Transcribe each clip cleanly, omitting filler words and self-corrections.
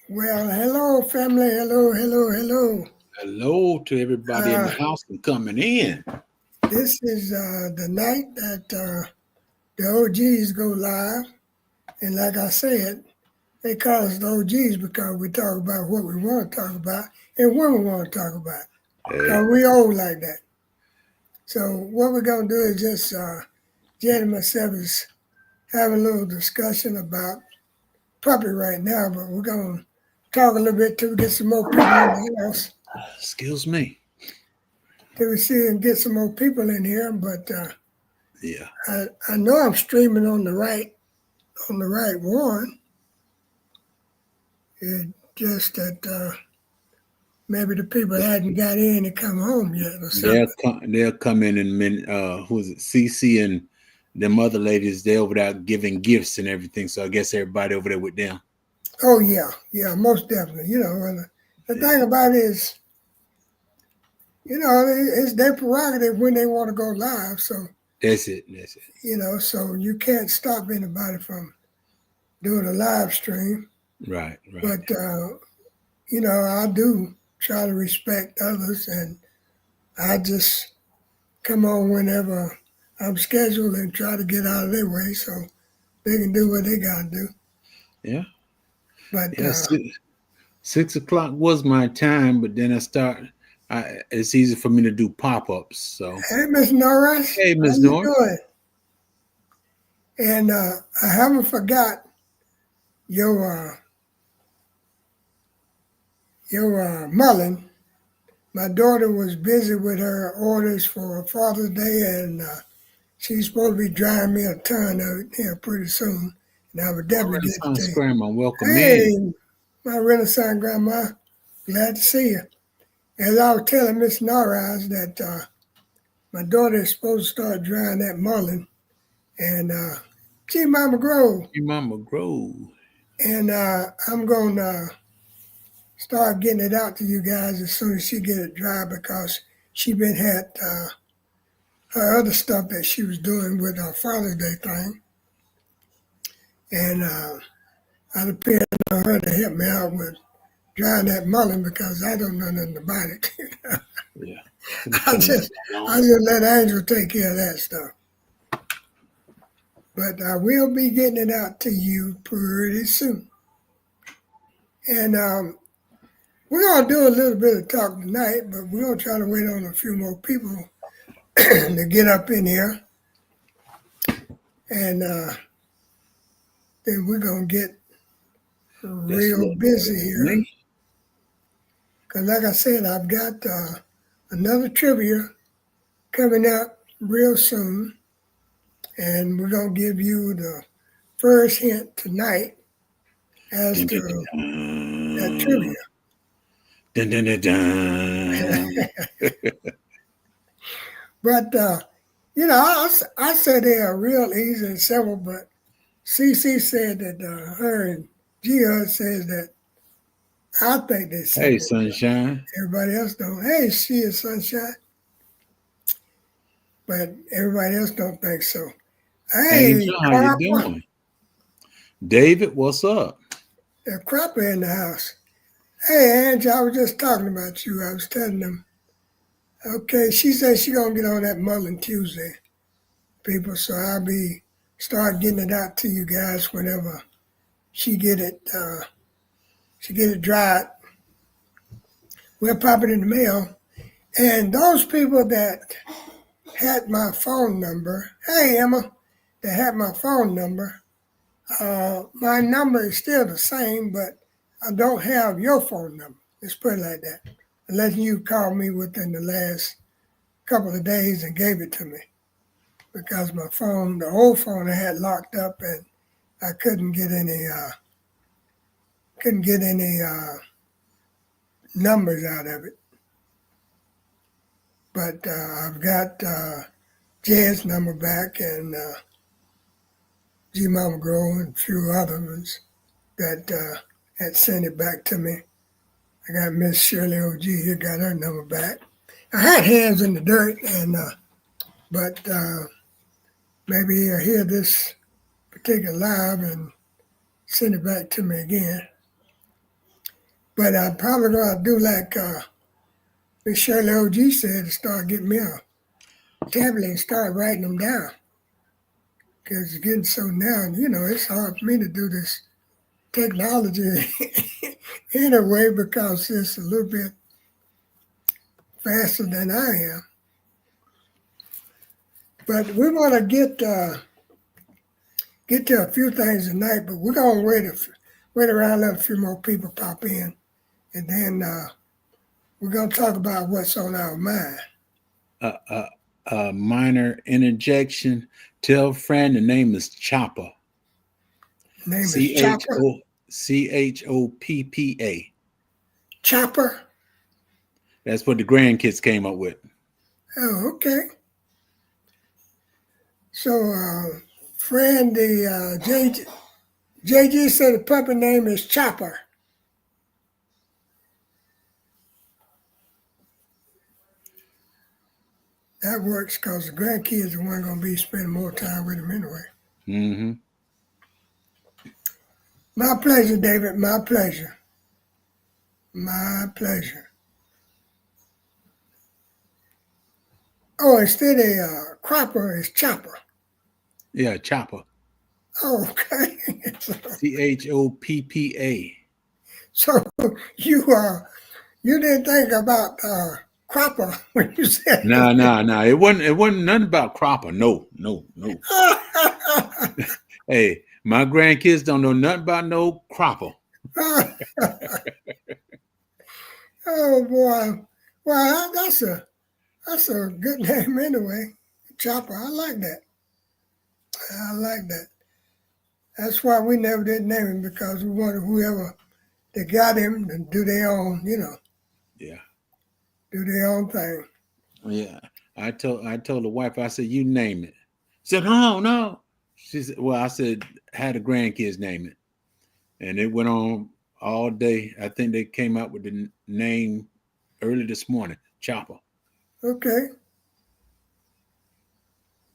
Well, hello, family. Hello, hello, hello. Hello to everybody in the Uh, house and coming in. this is the night that the OGs go live. And like I said, they call us the OGs because we talk about what we want to talk about and when we want to talk about it. Hey, Because we old like that. So what we're going to do is just, Jen and myself is having a little discussion about puppy right now, but we're going to talk a little bit till we get some more people in the house. excuse me. Till we see and get some more people in here, but Yeah, I know I'm streaming on the right one. It just that maybe the people hadn't got in and come home yet or something. they'll come in and who's it? CC and them other ladies. They over there giving gifts and everything. So I guess everybody over there with them. Oh yeah, yeah, most definitely. And the Yeah, thing about it is, it's their prerogative when they want to go live. So that's it. That's it. so you can't stop anybody from doing a live stream. Right, right. But I do try to respect others, and I just come on whenever I'm scheduled and try to get out of their way so they can do what they got to do. Yeah, But yeah. 6 o'clock was my time, but then it's easy for me to do pop ups. So hey, Miss Norris, hey, how Miss you North. doing? And I haven't forgot your Mullen. My daughter was busy with her orders for Father's Day, and she's supposed to be driving me a ton of it here pretty soon. And I would All definitely right, get it to Renaissance you. Grandma, welcome in. Hey, my Renaissance grandma, glad to see you. As I was telling Miss Norris that my daughter is supposed to start drying that mullein, and she Mama Grove, Your Mama Grove. and I'm gonna start getting it out to you guys as soon as she get it dry because she been had her other stuff that she was doing with her Father's Day thing, and I depend on her to help me out with drying that mullein because I don't know nothing about it. Yeah. I just I just let Angel take care of that stuff. But I will be getting it out to you pretty soon. And we're going to do a little bit of talk tonight, but we're going to try to wait on a few more people to get up in here. And then we're going to get That's a real little busy better than here. me. Because, like I said, I've got another trivia coming up real soon. And we're going to give you the first hint tonight as Dun, dun, to that dun, trivia. dun, dun, dun, dun. But, I said they are real easy and simple, but CC said that her and Gia says that I think they're Hey, simple. sunshine. Everybody else don't. Hey, she is sunshine, but everybody else don't think so. Hey, Angel, how you Cropper, doing? David, what's up? Cropper in the house. Hey, Angie, I was just talking about you. I was telling them. Okay, she said she gonna get on that Mullen Tuesday, people. So I'll be start getting it out to you guys whenever she get it. She get it dried. We'll pop it in the mail. And those people that had my phone number, hey Emma, that had my phone number, my number is still the same, but I don't have your phone number. Let's put it like that. Unless you called me within the last couple of days and gave it to me. Because my phone, the old phone I had locked up and I couldn't get any numbers out of it. But I've got Jed's number back and G Mama Grow and a few other ones that had sent it back to me. I got Miss Shirley OG here, got her number back. I had hands in the dirt, and but maybe he'll hear this particular live and send it back to me again. But I'm probably going to do like Miss Shirley O.G. said, start getting me a tablet and start writing them down. Because it's getting so now, it's hard for me to do this technology anyway because it's a little bit faster than I am. But we want to get to a few things tonight, but we're going to wait around, let a few more people pop in, and then we're going to talk about what's on our mind. Minor interjection. Tell a friend the name is Choppa. Name is Choppa. Choppa. Chopper. That's what the grandkids came up with. Oh, okay. So, friend, the JG said the puppy name is Chopper. That works because the grandkids weren't going to be spending more time with him anyway. Mm-hmm. My pleasure, David. My pleasure. My pleasure. Oh, instead of Cropper, it's Chopper. Yeah, Choppa. Oh, okay. Choppa. So you didn't think about Cropper when you said No. It wasn't nothing about Cropper. No. Hey, my grandkids don't know nothing about no Cropper. Oh boy. Well, that's a good name anyway. Chopper. I like that. That's why we never did name him, because we wanted whoever that got him to do their own, Yeah. Do their own thing. Yeah. I told the wife, I said, you name it. She said, no. She said, well, I said, had the grandkids name it. And it went on all day. I think they came out with the name early this morning, Choppa. Okay.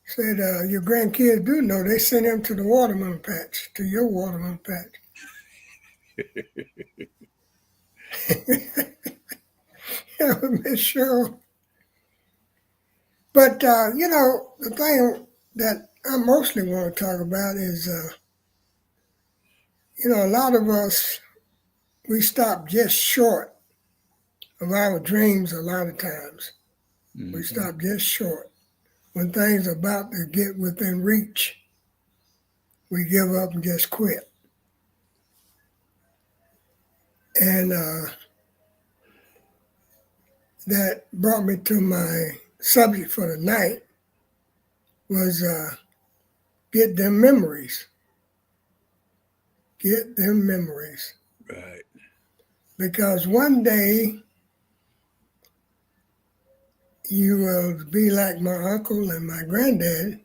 Said your grandkids do know. They sent him to the watermelon patch, to your watermelon patch. Yeah, Miss Cheryl. But, the thing that I mostly want to talk about is, a lot of us, we stop just short of our dreams a lot of times. Mm-hmm. We stop just short. When things are about to get within reach, we give up and just quit. And that brought me to my subject for the night was get them memories. Get them memories. Right. Because one day you will be like my uncle and my granddad,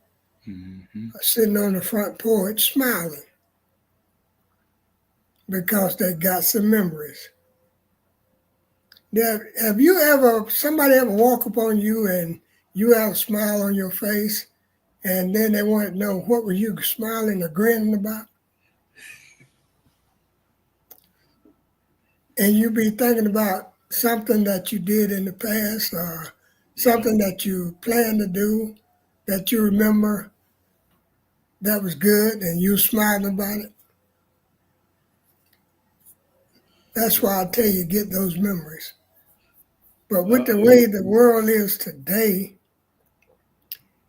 mm-hmm. sitting on the front porch smiling because they got some memories. Now, have you somebody ever walk up on you and you have a smile on your face, and then they want to know what were you smiling or grinning about? And you be thinking about something that you did in the past or something that you plan to do that you remember that was good and you smiling about it. That's why I tell you, get those memories. But with the way the world is today,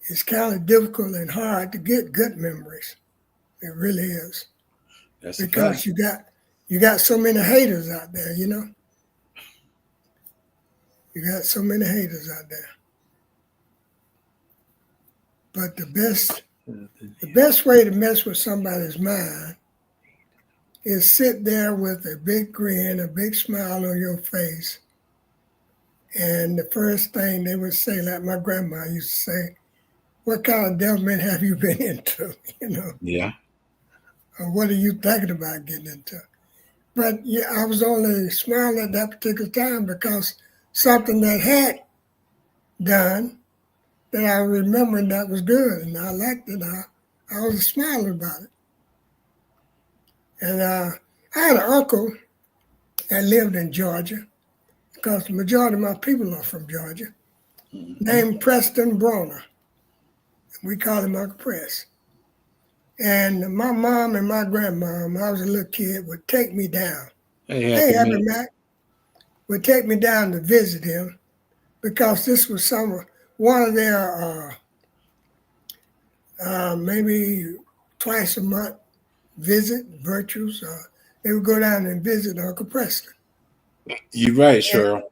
it's kind of difficult and hard to get good memories. It really is. That's because you got so many haters out there, You got so many haters out there. But the best way to mess with somebody's mind is sit there with a big grin, a big smile on your face. And the first thing they would say, like my grandma used to say, what kind of devilment have you been into? Yeah. Or what are you thinking about getting into? But yeah, I was only smiling at that particular time because something that had done that I remembered that was good, and I liked it. I was smiling about it. And I had an uncle that lived in Georgia, because the majority of my people are from Georgia, named Preston Broner. We call him Uncle Press. And my mom and my grandma, when I was a little kid, would take me down. Hey, Hey, Happy Happy Mac. Mac would take me down to visit him because this was one of their maybe twice a month visit virtuals. They would go down and visit Uncle Preston. You're right, Cheryl.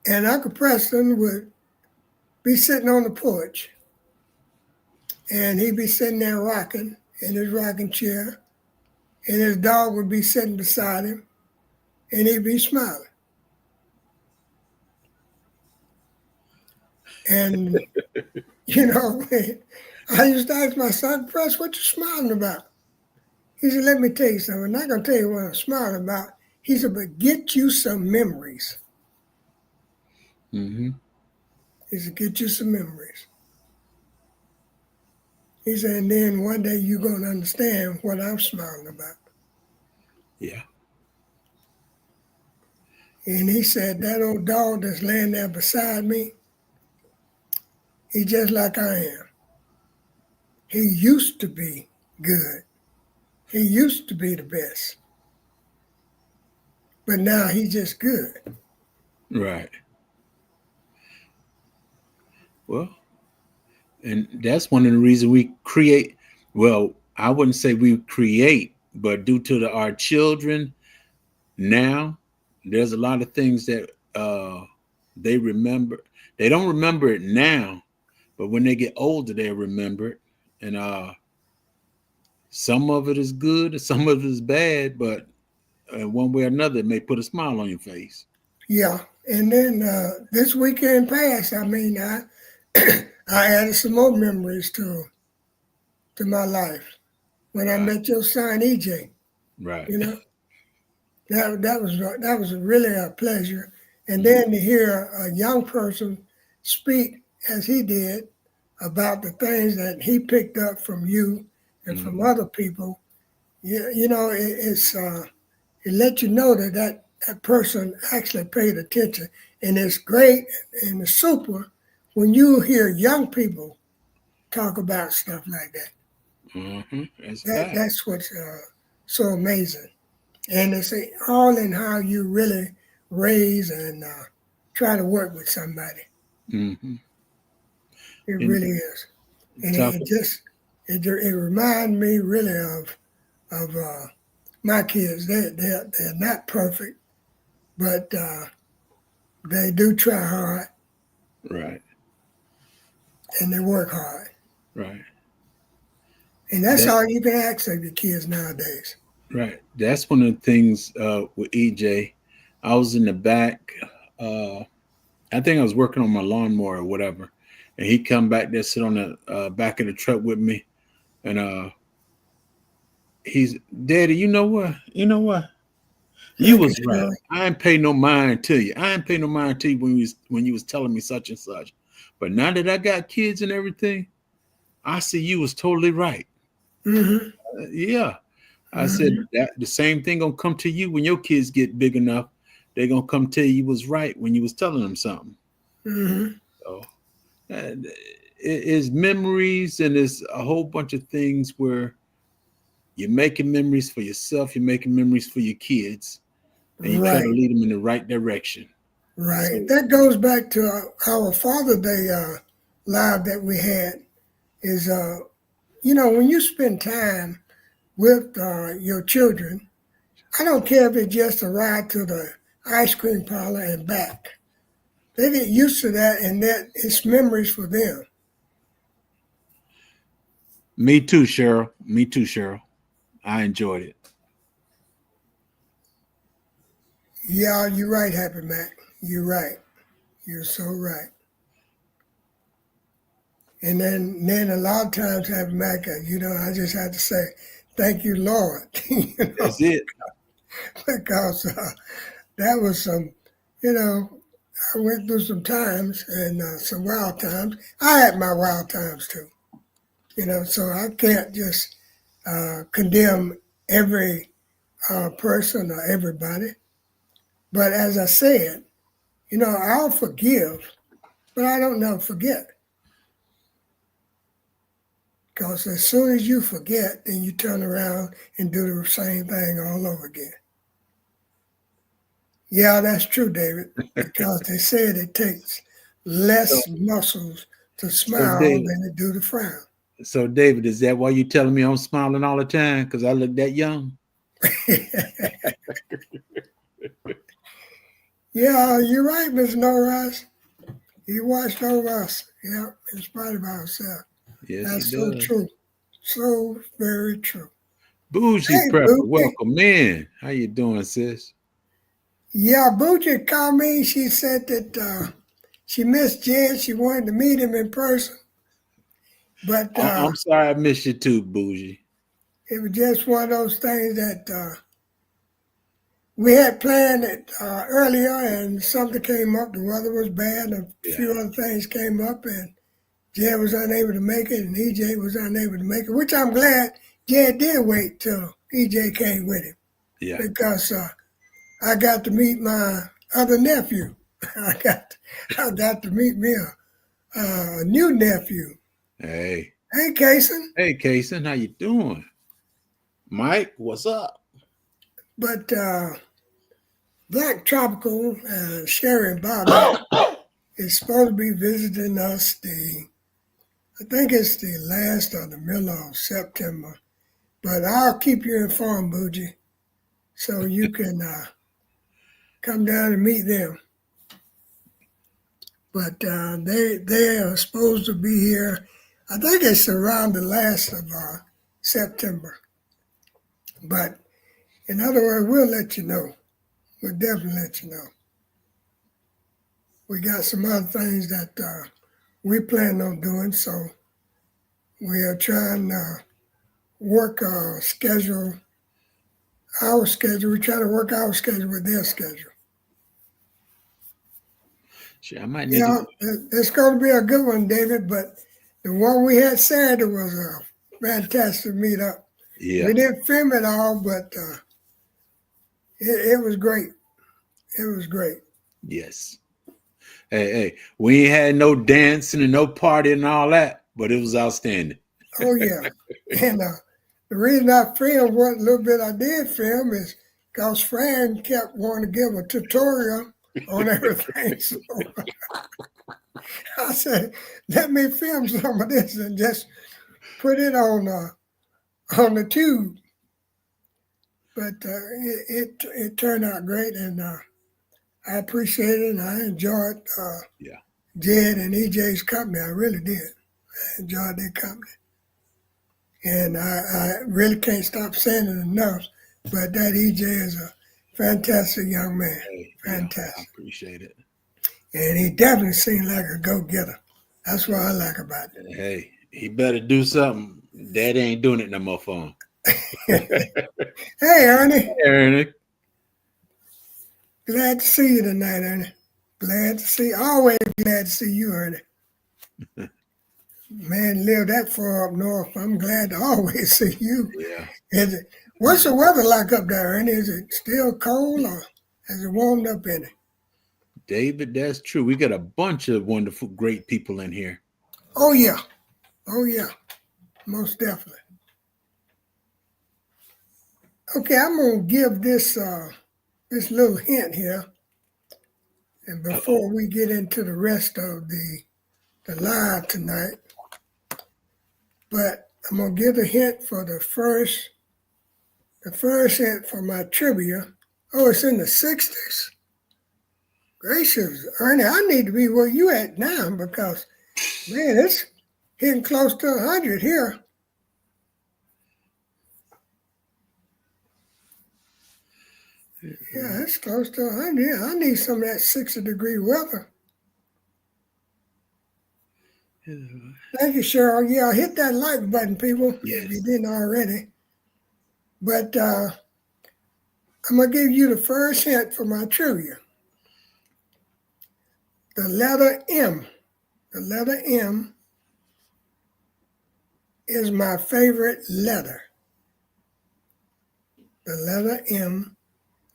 And Uncle Preston would be sitting on the porch, and he'd be sitting there rocking in his rocking chair, and his dog would be sitting beside him, and he'd be smiling. And, you know, I used to ask my son, Press, what you smiling about? He said, let me tell you something. I'm not going to tell you what I'm smiling about. He said, but get you some memories. Mm-hmm. He said, get you some memories. He said, and then one day you're going to understand what I'm smiling about. Yeah. And he said, that old dog that's laying there beside me, he's just like I am. He used to be good. He used to be the best. But now he's just good. Right. Well, and that's one of the reasons we create. Well, I wouldn't say we create, but due to our children now, there's a lot of things that they remember. They don't remember it now, but when they get older, they remember it. And some of it is good, some of it is bad, but one way or another, it may put a smile on your face. Yeah. And then this weekend passed, I mean, I added some more memories to my life when I met your son EJ. Right. You know, that was really a pleasure. And then to hear a young person speak as he did about the things that he picked up from you and from other people, you know, it let you know that person actually paid attention. And it's great and it's super when you hear young people talk about stuff like that. Mm-hmm. That's what's so amazing. And it's all in how you really raise and try to work with somebody. Mm-hmm. It And really is. And talk, it reminds me really of my kids. They're not perfect, but they do try hard right, and they work hard. right. And that's That all you can ask of your kids nowadays. right. That's one of the things with EJ. I was in the back. I think I was working on my lawnmower or whatever, and he come back there, sit on the back of the truck with me, and he's, Daddy. You know what? You know what? You Thank you, was right. Shirley. I ain't pay no mind to you. I ain't pay no mind to you when you was telling me such and such. But now that I got kids and everything, I see you was totally right. Mm-hmm. Yeah. I said Mm-hmm. that the same thing gonna come to you when your kids get big enough. They're gonna come tell you was right when you was telling them something. Mm-hmm. So it is memories, and it's a whole bunch of things where you're making memories for yourself, you're making memories for your kids, and you try to Right. lead them in the right direction. Right. So That goes back to our Father Day live that we had. Is you know, when you spend time with your children, I don't care if it's just a ride to the ice cream parlor and back. They get used to that, and that it's memories for them. me too, Cheryl. Me too, Cheryl. I enjoyed it. Yeah, you're right, Happy Mac. You're right. You're so right. And then a lot of times, Happy Mac, you know, I just have to say, thank you, Lord, you know, That's it. because that was some, you know, I went through some times and some wild times. I had my wild times too, you know, so I can't just condemn every person or everybody. But as I said, I'll forgive, but I don't never forget. Because as soon as you forget, then you turn around and do the same thing all over again. Yeah, that's true, David, because they said it takes So, less muscles to so smile David, than to do the frown. so David, is that why you telling me I'm smiling all the time? Because I look that young? Yeah, you're right, Miss Norris. He watched over us, yeah, in spite of ourselves. Yes, he That's so does. true. So very true. Bougie Hey, Prepper, Boochie. welcome in. How you doing, sis? Yeah, Boochie called me. She said that she missed Jed. She wanted to meet him in person. But I'm sorry I missed you too, Bougie. it was just one of those things that we had planned it earlier, and something came up. The weather was bad, and a Yeah, few other things came up, and Jed was unable to make it, and EJ was unable to make it, which I'm glad Jed did wait till EJ came with him yeah. because I got to meet my other nephew. I got to meet me a new nephew. Hey, Hey, Kason. hey, Kason, how you doing? Mike, what's up? But Black Tropical Sherry Bobby is supposed to be visiting us I think it's the last or the middle of September. But I'll keep you informed, Bougie, so you can come down and meet them. But they are supposed to be here. I think it's around the last of September. But in other words, we'll let you know. We'll definitely let you know. We got some other things that we plan on doing, so we are trying to work schedule, our schedule. We try to work our schedule with their schedule. Shit, I might need to. Yeah, it's going to be a good one, David. But the one we had Saturday was a fantastic meetup. Yeah, We didn't film it all, but it was great. It was great. yes. Hey, we ain't had no dancing and no party and all that, but it was outstanding. Oh yeah, and the reason I filmed what little bit I did film is because Fran kept wanting to give a tutorial on everything. So I said, let me film some of this and just put it on the tube. But it turned out great, and I appreciate it, and I enjoyed Yeah. Jed and EJ's company. I really did. I enjoyed their company. And I really can't stop saying it enough, but that EJ is a fantastic young man. Hey, yeah, I Fantastic. appreciate it. And he definitely seemed like a go-getter. That's what I like about Hey, he better do something. Daddy ain't doing it no more for him. it. Hey, Ernie. Ernie. Glad to see you tonight, Ernie. Glad to see, always glad to see you, Ernie. Man, live that far up north. I'm glad to always see you. Yeah. What's the weather like up there, Ernie? Is it still cold or has it warmed up any? David, that's true. We got a bunch of wonderful, great people in here. Oh, yeah. Oh, yeah. Most definitely. Okay, I'm going to give this little hint here. And before we get into the rest of the live tonight, but I'm going to give a hint for the first hint for my trivia. Oh, it's in the 60s. Gracious, Ernie, I need to be where you at now because, man, it's hitting close to 100 here. Yeah, it's close to 100. Yeah, I need some of that 60-degree weather. Thank you, Cheryl. Yeah, hit that like button, people, Yes. if you didn't already. But I'm going to give you the first hint for my trivia. The letter M. The letter M is my favorite letter. The letter M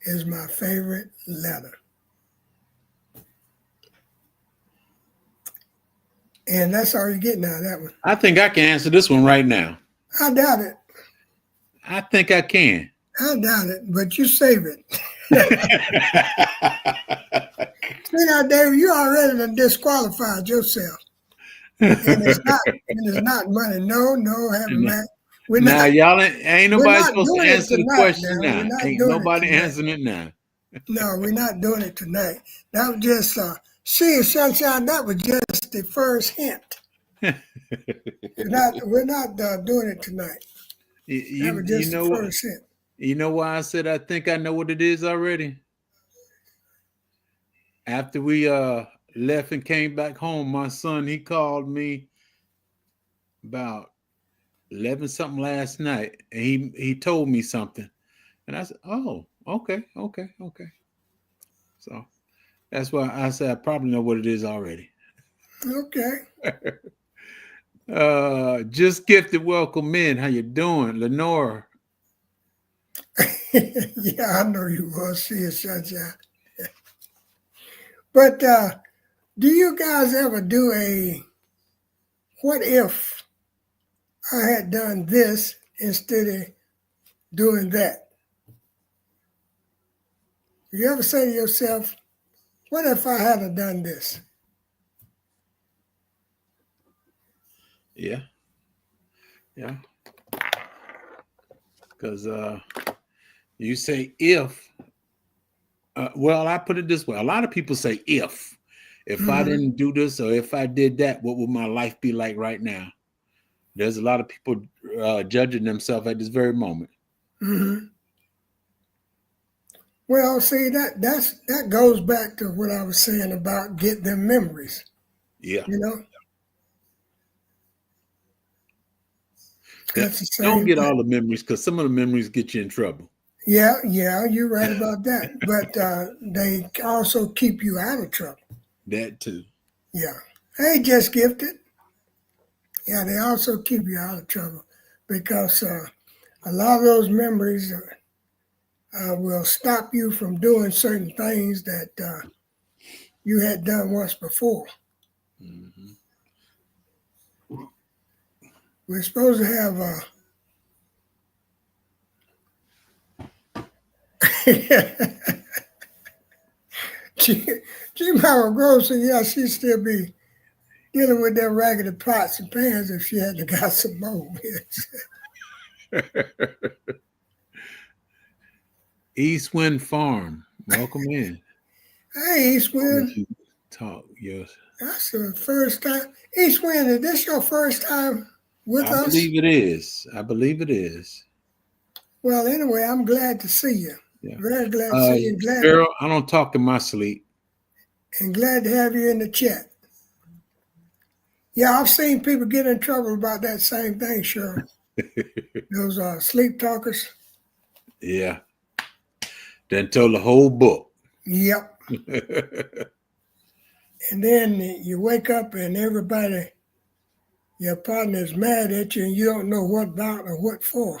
is my favorite letter. And that's all you're getting out of that one. I think I can answer this one right now. I doubt it. I think I can. I doubt it, but you save it. See now, David, you already done disqualified yourself. And it's not money. No, haven't Matt. We're now not, y'all ain't nobody supposed to answer the question now. now. Ain't nobody answering it now. No, we're not doing it tonight. That was just see, Sunshine, that was just the first hint. We're not doing it tonight. That was just the first hint. You know why I said I think I know what it is already? After we left and came back home, my son, he called me about 11 something last night, and he told me something, and I said, "Oh, okay." So that's why I said I probably know what it is already. Okay. Just gifted, welcome in. How you doing, Lenore? Yeah, I know you will. See it, Sunshine. But do you guys ever do a what if I had done this instead of doing that? You ever say to yourself, what if I hadn't done this? Yeah. Because you say if, well, I put it this way. A lot of people say if I didn't do this or if I did that, what would my life be like right now? There's a lot of people judging themselves at this very moment. Mm-hmm. Well, see, that goes back to what I was saying about get them memories. Yeah. You know? Don't get all the memories because some of the memories get you in trouble. Yeah, you're right about that. But they also keep you out of trouble. That too. Yeah. Hey, Just Gifted. Yeah, they also keep you out of trouble because a lot of those memories will stop you from doing certain things that you had done once before. Mm-hmm. We're supposed to have G Mama Gross said, yeah, she'd still be dealing with them raggedy pots and pans if she hadn't got some more. East Wind Farm, welcome in. Hey, East Wind. Talk, yes. That's the first time. East Wind, is this your first time with us? I believe it is. Well, anyway, I'm glad to see you. Yeah. Very glad to see you. Girl, I don't talk in my sleep. And glad to have you in the chat. Yeah, I've seen people get in trouble about that same thing, sure. Those sleep talkers. Yeah. Then told the whole book. Yep. And then you wake up and everybody, your partner is mad at you and you don't know what about or what for.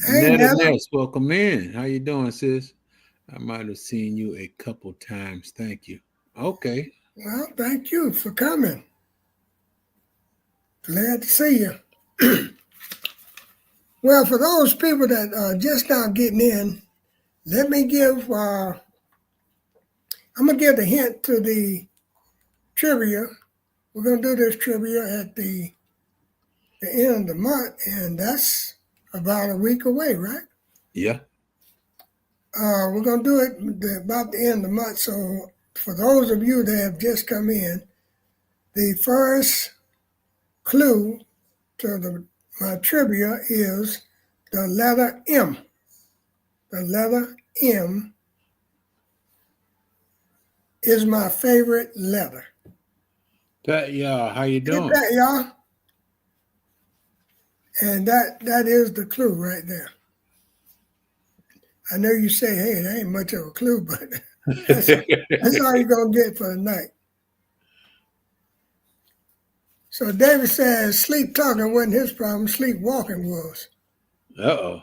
Hey, Ness, welcome in. How you doing, sis? I might have seen you a couple times. Thank you. Okay. Well, thank you for coming. Glad to see you. Well, for those people that are just now getting in, let me give, I'm going to give the hint to the trivia. We're going to do this trivia at the end of the month, and that's about a week away, right? Yeah. We're going to do it about the end of the month. So for those of you that have just come in, the first clue to my trivia is the letter M. The letter M is my favorite letter. Pat, y'all, how you doing? Get that, y'all. And that is the clue right there. I know you say, hey, that ain't much of a clue, but that's all you're going to get for the night. So David says sleep talking wasn't his problem, sleepwalking was. Uh-oh.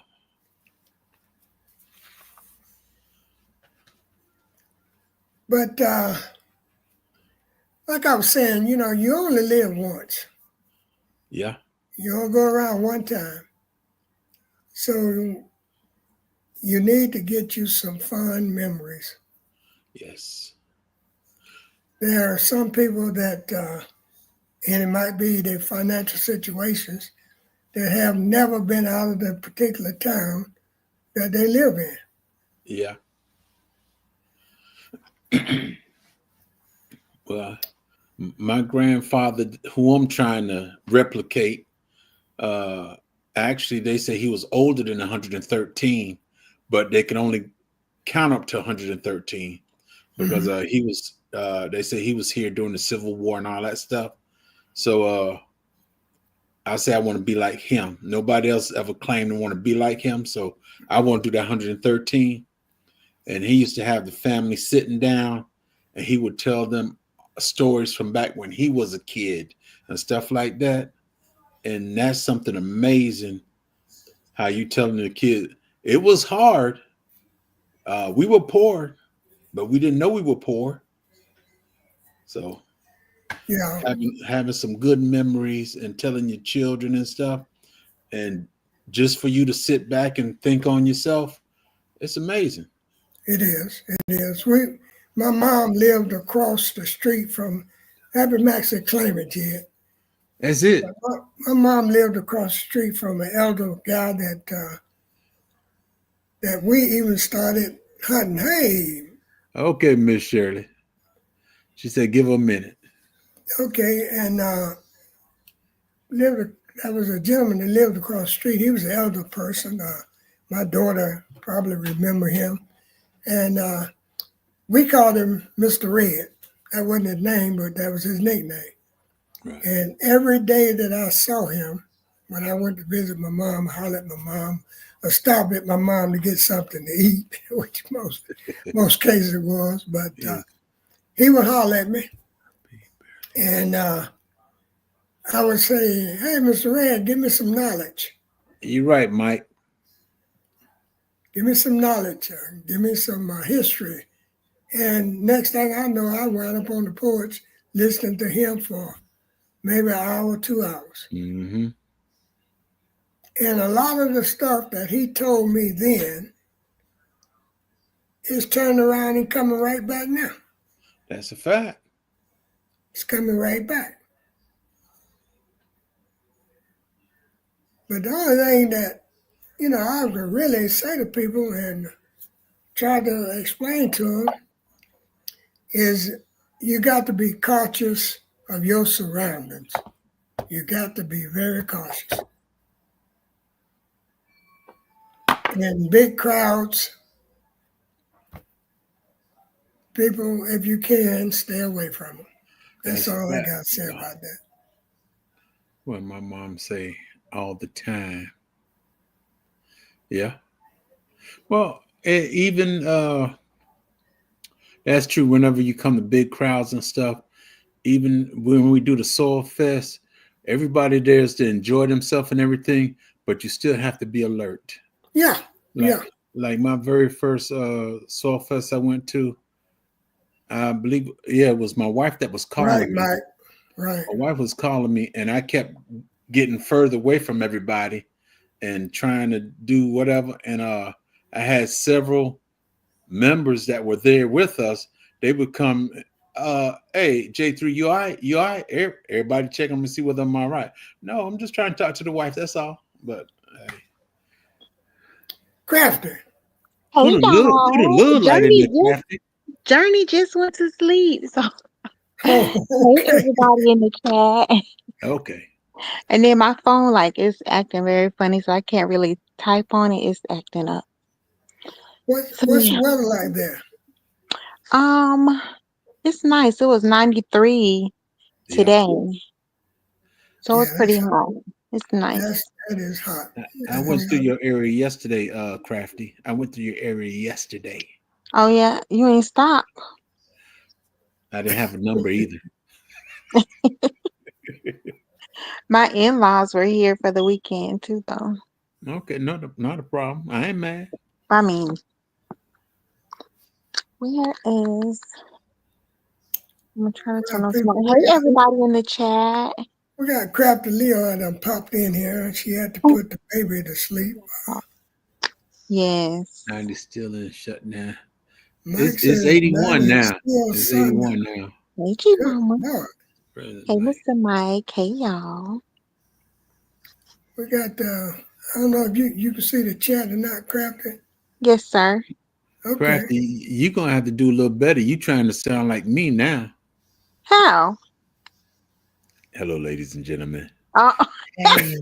But like I was saying, you only live once. Yeah. You only go around one time. So you need to get you some fun memories. Yes. There are some people that, and it might be their financial situations, that have never been out of the particular town that they live in. Yeah. Well, my grandfather, who I'm trying to replicate, actually, they say he was older than 113, but they can only count up to 113 because Mm-hmm. he was. They say he was here during the Civil War and all that stuff. So I say I want to be like him. Nobody else ever claimed to want to be like him, so I want to do that 113. And he used to have the family sitting down, and he would tell them stories from back when he was a kid and stuff like that. And that's something amazing. How you telling the kid it was hard. We were poor, but we didn't know we were poor. So Yeah, having some good memories and telling your children and stuff, and just for you to sit back and think on yourself, it's amazing. it is. It is. My mom lived across the street from Happy Max had claim it yet. That's it. My mom lived across the street from an elder guy that we even started hunting. Hey, Okay, Miss Shirley. She said, "Give her a minute." okay, and lived. That was a gentleman that lived across the street. He was an elder person. My daughter probably remember him, and we called him Mr. Red. That wasn't his name, but that was his nickname. Right. And every day that I saw him, when I went to visit my mom, holler at my mom, or stop at my mom to get something to eat, which most cases it was. But Yeah. he would holler at me, and I would say, "Hey, Mr. Red, give me some knowledge. You're right, Mike. Give me some knowledge. Give me some history." And next thing I know, I wound up on the porch listening to him for maybe an hour, 2 hours. Mm-hmm. And a lot of the stuff that he told me then is turning around and coming right back now. That's a fact. It's coming right back. But the only thing that, I could really say to people and try to explain to them is you got to be cautious of your surroundings. You got to be very cautious. In big crowds, people, if you can, stay away from them. That's That's a all I fact. got to say about that. What my mom say all the time. Yeah. Well, even that's true. Whenever you come to big crowds and stuff, even when we do the Soul Fest, everybody there is to enjoy themselves and everything, but you still have to be alert. Yeah, yeah. Like my very first Soul Fest I went to, I believe, yeah, it was my wife that was Right, calling me. Mike. Right. My wife was calling me, and I kept getting further away from everybody and trying to do whatever. And I had several members that were there with us. They would come, hey, J3, you all right? You all right? Everybody check them and see whether I'm all right. No, I'm just trying to talk to the wife. That's all. But hey. Crafty. Hey Put a y'all, little light in there, Crafty. Journey just went to sleep. So Oh, hey okay. everybody in the chat. Okay. And then my phone like it's acting very funny, so I can't really type on it. It's acting up. So What's the yeah. weather like there? Um, it's nice. It was 93 Yeah. today, so it's Yeah, pretty hot. It's nice. that is hot. I went through your area yesterday, Crafty. I went through your area yesterday. Oh yeah, you ain't stop. I didn't have a number either. My in-laws were here for the weekend too, though. Okay, not a problem. I ain't mad. I mean, where is? I'm trying to turn on People, smart. Hey, everybody in the chat. we got Crafty Leo that popped in here, and she had to put the baby to sleep. Yes. 90 still in shut down. Mike It's says 81 90 is now. still It's Sunday. 81 now. Thank you, Good Mama. Lord. President Hey, Mike. Mr. Mike. Hey, y'all. We got, I don't know if you can see the chat or not, Crafty. Yes, sir. Okay. Crafty, you're gonna have to do a little better. You trying to sound like me now. How? Hello, ladies and gentlemen. Hey,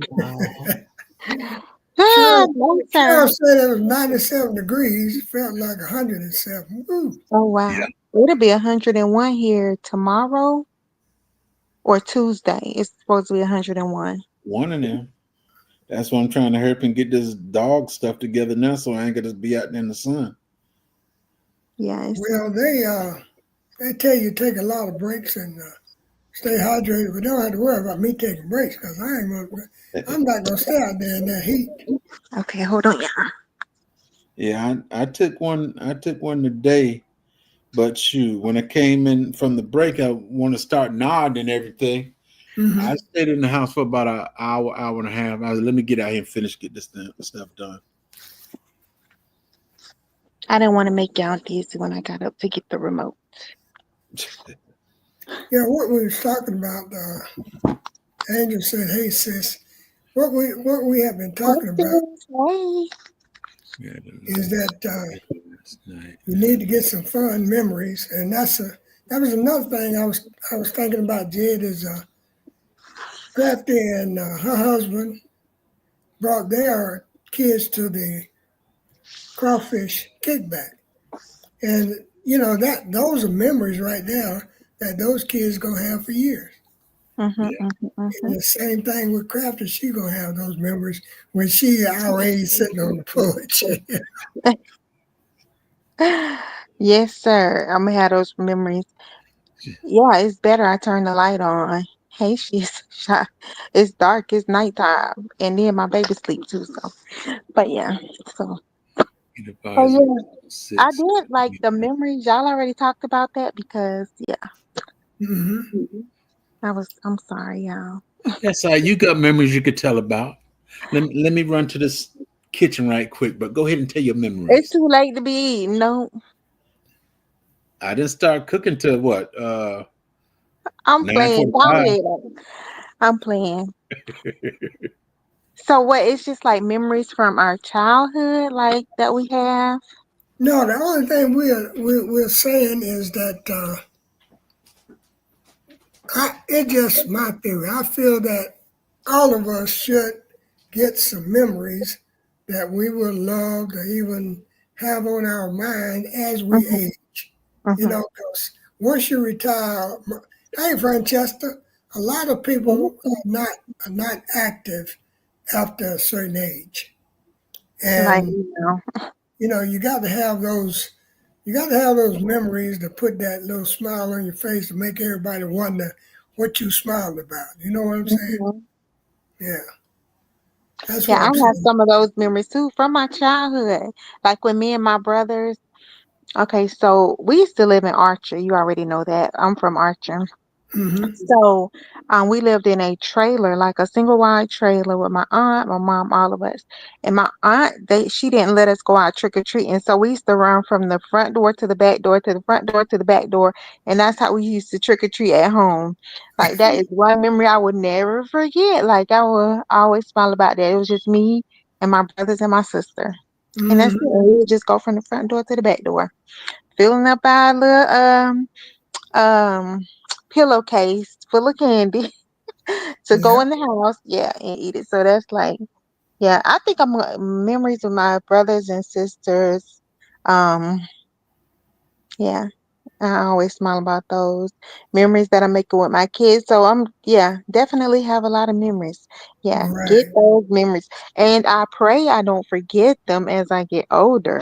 No, sir. Cheryl said it was 97 degrees. It felt like 107. Woo. Oh, wow. Yeah. It'll be 101 here tomorrow or Tuesday. It's supposed to be 101. One of them. That's why I'm trying to help and get this dog stuff together now, so I ain't gonna be out in the sun. Yeah. Well, they tell you take a lot of breaks and stay hydrated, but don't have to worry about me taking breaks because I'm not gonna stay out there in that heat. Okay, hold on, y'all. Yeah, I took one. I took one today, but shoot, when I came in from the break, I want to start nodding and everything. Mm-hmm. I stayed in the house for about an hour and a half. I was, let me get out here and finish get this stuff done. I didn't want to make y'all dizzy when I got up to get the remote. Yeah, what we was talking about, Angel said, "Hey sis, what we have been talking about Hey. is that you need to get some fun memories, and that was another thing I was thinking about. Jed is Crafty and her husband brought their kids to the crawfish kickback, and that those are memories right there that those kids gonna have for years. And the same thing with Crafty, she gonna have those memories when she our age sitting on the porch. Yes, sir. I'm gonna have those memories. Yeah, it's better I turn the light on. Hey, she's shy. It's dark. It's nighttime, and then my baby sleep too. So, but yeah. So yeah, I did like the memories. Y'all already talked about that because yeah, Mm-hmm. I'm sorry, y'all. That's how you got memories you could tell about. Let me run to this kitchen right quick, but go ahead and tell your It's memories. too late to be eating. No, I didn't start cooking till what? I'm playing. Go 9:45. ahead. I'm playing. So what? It's just like memories from our childhood, like that we have. No, the only thing we're saying is that it's just my theory. I feel that all of us should get some memories that we would love to even have on our mind as we Mhm, age. mhm. Because once you retire, hey Francesca, a lot of people are not active after a certain age, Like and you got to have those. You got to have those memories to put that little smile on your face to make everybody wonder what you smiled about. You know what I'm saying? mhm. Yeah, that's Yeah, what I I'm have saying. some of those memories too from my childhood. Like when me and my brothers. Okay, so we used to live in Archer. You already know that. I'm from Archer. Mm-hmm. So we lived in a trailer, like a single wide trailer with my aunt, my mom, all of us. And my aunt, she didn't let us go out trick or treating. So we used to run from the front door to the back door to the front door to the back door. And that's how we used to trick or treat at home. Like that is one memory I would never forget. Like I will always smile about that. It was just me and my brothers and my sister. And that's it. Mm-hmm. We would just go from the front door to the back door, filling up our little um pillowcase full of candy to go Yeah, in the house, yeah, and eat it. So that's like, yeah, I think I'm memories of my brothers and sisters. Um, yeah, I always smile about those memories that I'm making with my kids. So yeah, definitely have a lot of memories. Yeah, get right. those memories, and I pray I don't forget them as I get older.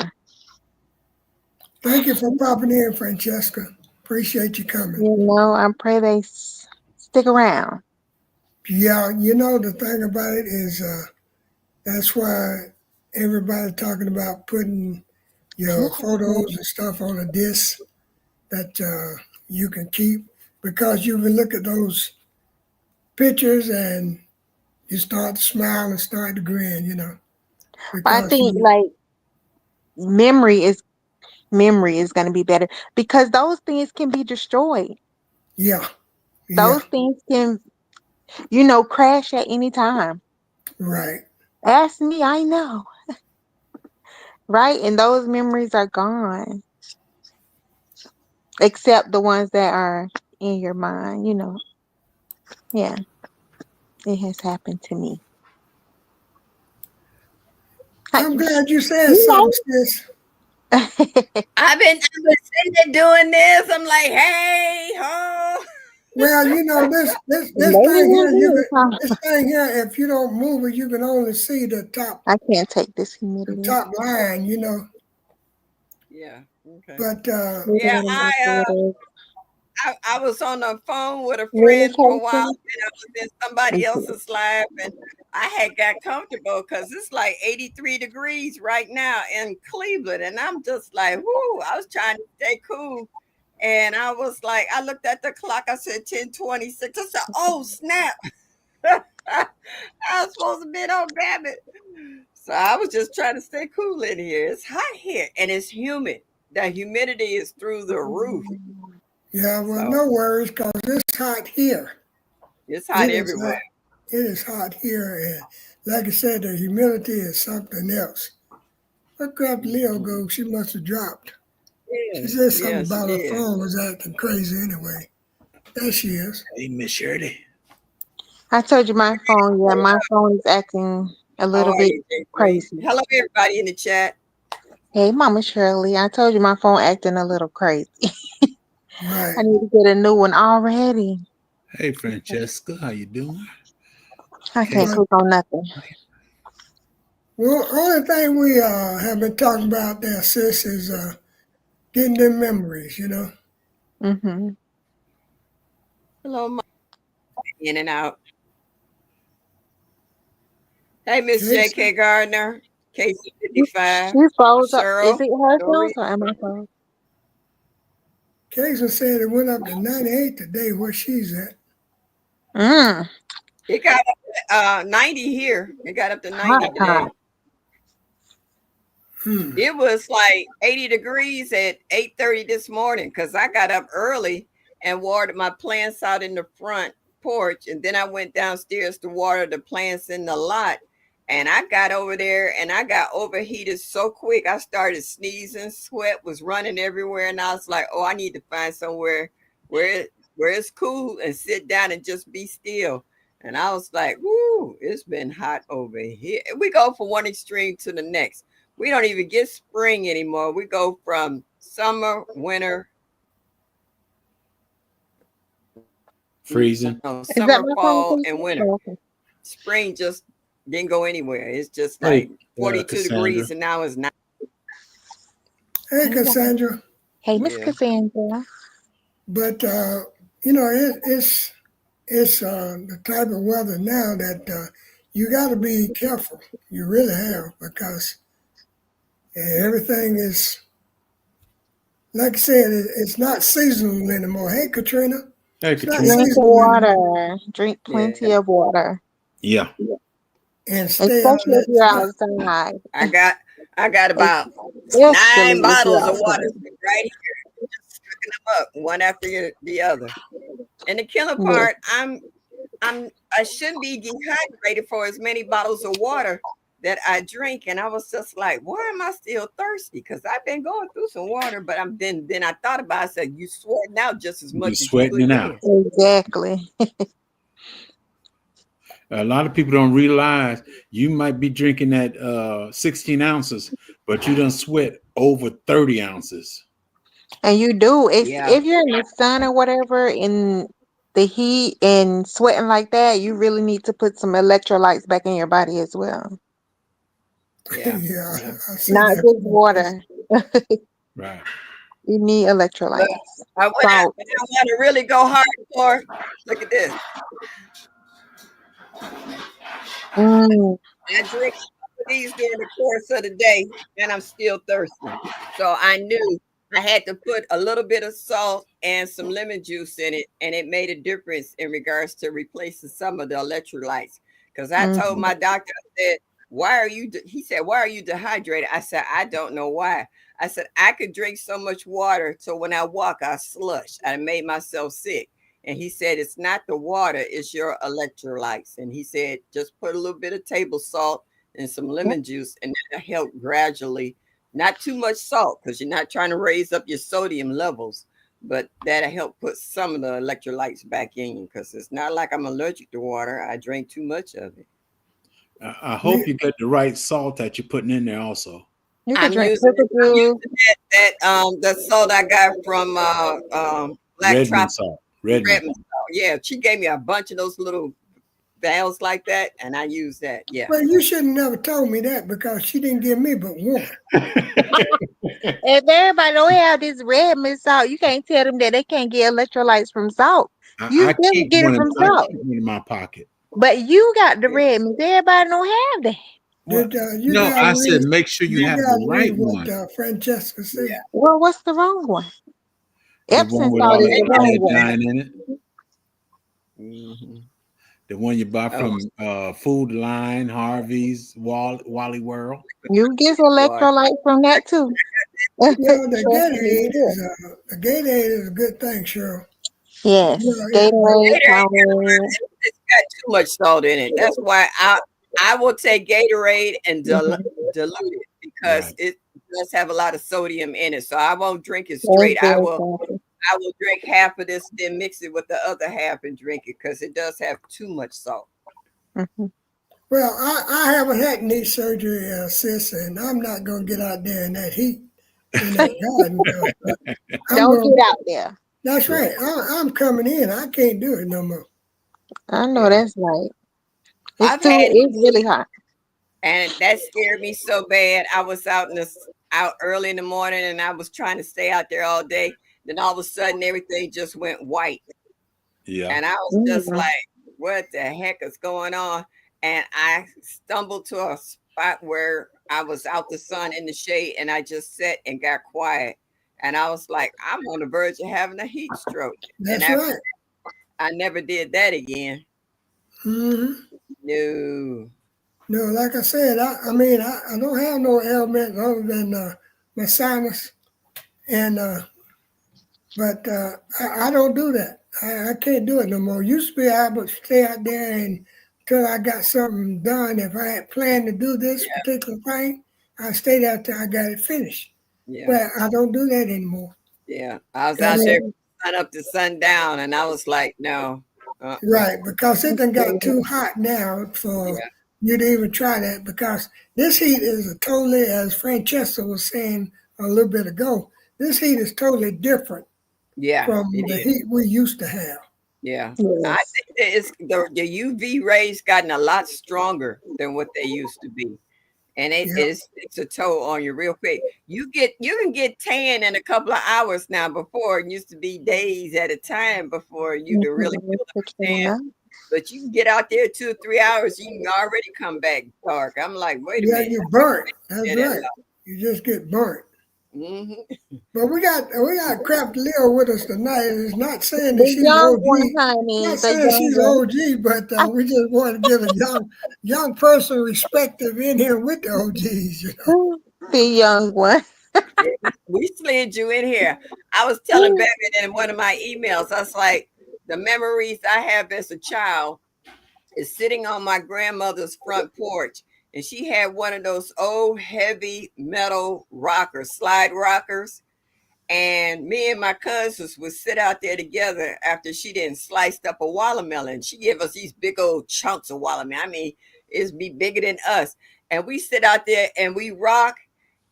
Thank you for popping in, Francesca. Appreciate you coming. I pray they stick around. Yeah, you know the thing about it is that's why everybody talking about putting your photos and stuff on a disc that you can keep because you can look at those pictures and you start to smile and start to grin, I because think you, like memory is memory is going to be better because those things can be destroyed. yeah, yeah, Those things can, crash at any time. right. Ask me, I know, right? And those memories are gone, except the ones that are in your mind. Yeah, it has happened to me. Hi- I'm glad you said something, You sis. right? I've been sitting there doing this. I'm like, hey ho. Well, this Maybe thing we'll here, do it, huh? this thing here, if you don't move it, you can only see I can't take this the humidity. top line. Yeah. Okay. But Leave it Yeah, in the water. I was on the phone with a Really, friend for a while, Casey? and I was in somebody else's live, and I had got comfortable because it's like 83 degrees right now in Cleveland, and I'm just like, whoo! I was trying to stay cool, and I was like, I looked at the clock, I said 10:26. I said, oh snap! I was supposed to be on Babbitt. So I was just trying to stay cool in here. It's hot here and it's humid. The humidity is through the roof. yeah, well, So no worries, cause it's hot here. it's hot It is everywhere. hot. It is hot here, and like I said, the humidity is something else. Look up Leo go. She must have dropped. She Yeah, said something yeah, she about her did. phone was acting crazy anyway. There she is. Hey, Miss Shirley. I told you my phone, yeah, my phone is acting a How little are bit you, J3? crazy. Hello, everybody in the chat. Hey, Mama Shirley, I told you my phone acting a little crazy. I Right. need to get a new one already. Hey, Francesca, how you doing? I can't Casey. But click on nothing. well, only thing we have been talking about there, sis, is getting them memories. Mm-hmm. Hello, Mike. In and out. Hey, Miss Casey, J.K. Gardner, She KC55, froze up. Is Cheryl, it her Dory. froze or am I froze? Casey said it went up to 98 today where she's at. Mm, It got up to 90 here. It got up to hot, 90 hot. today. Hmm. It was like 80 degrees at 8:30 this morning because I got up early and watered my plants out in the front porch. And then I went downstairs to water the plants in the lot. And I got over there and I got overheated so quick. I started sneezing, sweat was running everywhere. And I was like, oh, I need to find somewhere where it's cool and sit down and just be still. And I was like, whoo, it's been hot over here. We go from one extreme to the next. We don't even get spring anymore. We go from summer, winter, Freezing. no, Is that summer, my phone, fall, and Casey? winter. Oh, okay. Spring just didn't go anywhere. It's just Hey, like 42 Cassandra. degrees and now it's not. Hey, Hey, Mama. Cassandra. Hey, Miss Yeah. Cassandra. But it's the type of weather now that you got to be careful. You really have because everything is like I said. It's not seasonal anymore. Hey, Katrina, Hey, it's not Katrina. Drink seasonal anymore. water. Drink Yeah. plenty of water. Yeah. And stay out of Especially if that you're stuff. outside. I got about Especially 9 if you're bottles of water outside. right here, just stacking them up one after the other. And the killer Yes. part, I shouldn't be dehydrated for as many bottles of water that I drink. And I was just like, why am I still thirsty? Because I've been going through some water, but then I thought about it, I said, you sweating out just as You much as you sweating would it then. out. Exactly. A lot of people don't realize you might be drinking that 16 ounces, but you done sweat over 30 ounces. And you do. Yeah. If you're in the sun or whatever in the heat and sweating like that, you really need to put some electrolytes back in your body as well. Yeah. Yeah, Yeah. I see Not that. just water. Right. You need Look, electrolytes. when I Salt. want to really go hardcore, look at this. Mm. I drink these during the course of the day, and I'm still thirsty. So I knew I had to put a little bit of salt and some lemon juice in it, and it made a difference in regards to replacing some of the electrolytes. Because I told Mhm. my doctor, I said, "Why are you?" He said, "Why are you dehydrated?" I said, "I don't know why." I said, "I could drink so much water, so when I walk, I slush. I made myself sick." And he said, "It's not the water, it's your electrolytes." And he said, "Just put a little bit of table salt and some lemon juice, and that'll help gradually. Not too much salt because you're not trying to raise up your sodium levels, but that'll help put some of the electrolytes back in you because it's not like I'm allergic to water. I drink too much of it. I hope Me, you get the right salt that you're putting in there also. You could I'm drink using pickle I'm juice. using that the salt I got from Black Redmond Trop salt. Redmond. Redmond. Yeah, she gave me a bunch of those little valves like that, and I use that. Yeah. well, you should have never told me that because she didn't give me but one. If everybody don't have this red miss salt, you can't tell them that they can't get electrolytes from salt. You I still keep get it one in from I salt. keep one in my pocket. But you got the Yeah. red miss. Everybody don't have that. Well, You no, gotta I said read. make sure you You have the gotta right read what one. Francesca Yeah. said. Well, what's the wrong one? The Epsom one with salt all is the the wrong one. iodine in it. Mhm. The one you buy Oh, from Food Line, Harvey's, Wally World. You get water. electrolytes from that too. Well, the Trust me, Gatorade you is the Gatorade is a good thing, Cheryl. will. You Yes, know, Gatorade, Gatorade Powerade. it's got too much salt in it. That's why I will take Gatorade and Mhm. dilute it because Right. it does have a lot of sodium in it. So I won't drink it That's straight. very salty. I will drink half of this, then mix it with the other half and drink it because it does have too much salt. Mhm. well, I haven't had knee surgery, sis, and I'm not gonna get out there in that heat in that garden. 'Cause, I'm Don't going. get out there. That's Yeah. right. I'm coming in. I can't do it no more. I know Yeah. that's right. I've had It's really hot. and that scared me so bad. I was out early in the morning and I was trying to stay out there all day. Then all of a sudden everything just went white. Yeah. And I was just Mm. like, what the heck is going on? And I stumbled to a spot where I was out the sun in the shade and I just sat and got quiet. And I was like, I'm on the verge of having a heat stroke. And That's after right. I never did that again. Hmm. No. No, like I said, I mean, I don't have no ailment other than my sinus, and but I don't do that. I can't do it no more. Used to be able to stay out there and until I got something done. If I had planned to do this Yeah. particular thing, I stayed out there. I got it finished. Yeah. But I don't do that anymore. Yeah. I was out That's there sun up to sundown and I was like, no. right, because it done got Mhm. too hot now for Yeah. you to even try that. Because this heat is totally, as Francesca was saying a little bit ago, this heat is totally different Yeah. from It the is. heat we used to have. Yeah. I Yes. think that it's the UV rays gotten a lot stronger than what they used to be. And it Yeah, is it's a toll on you real quick. You can get tan in a couple of hours now. Before it used to be days at a time before you could really Mhm. build up Put a you tan. on But you can get out there 2 or 3 hours, you can already come back dark. I'm like, wait a yeah, minute, you burnt. That's yeah, that right. You just get burnt. hmm But we got Crafty Leo with us tonight. It's not saying that the she's young one, OG. honey. Not The saying young she's one. OG, but we just want to give a young person respective in here with the OGs. You know. The young one. Yeah, we slid you in here. I was telling Baby in one of my emails, I was like, the memories I have as a child is sitting on my grandmother's front porch. And she had one of those old heavy metal rockers, slide rockers. And me and my cousins would sit out there together after she didn't sliced up a watermelon. She gave us these big old chunks of watermelon. I mean, it'd be bigger than us. And we sit out there and we rock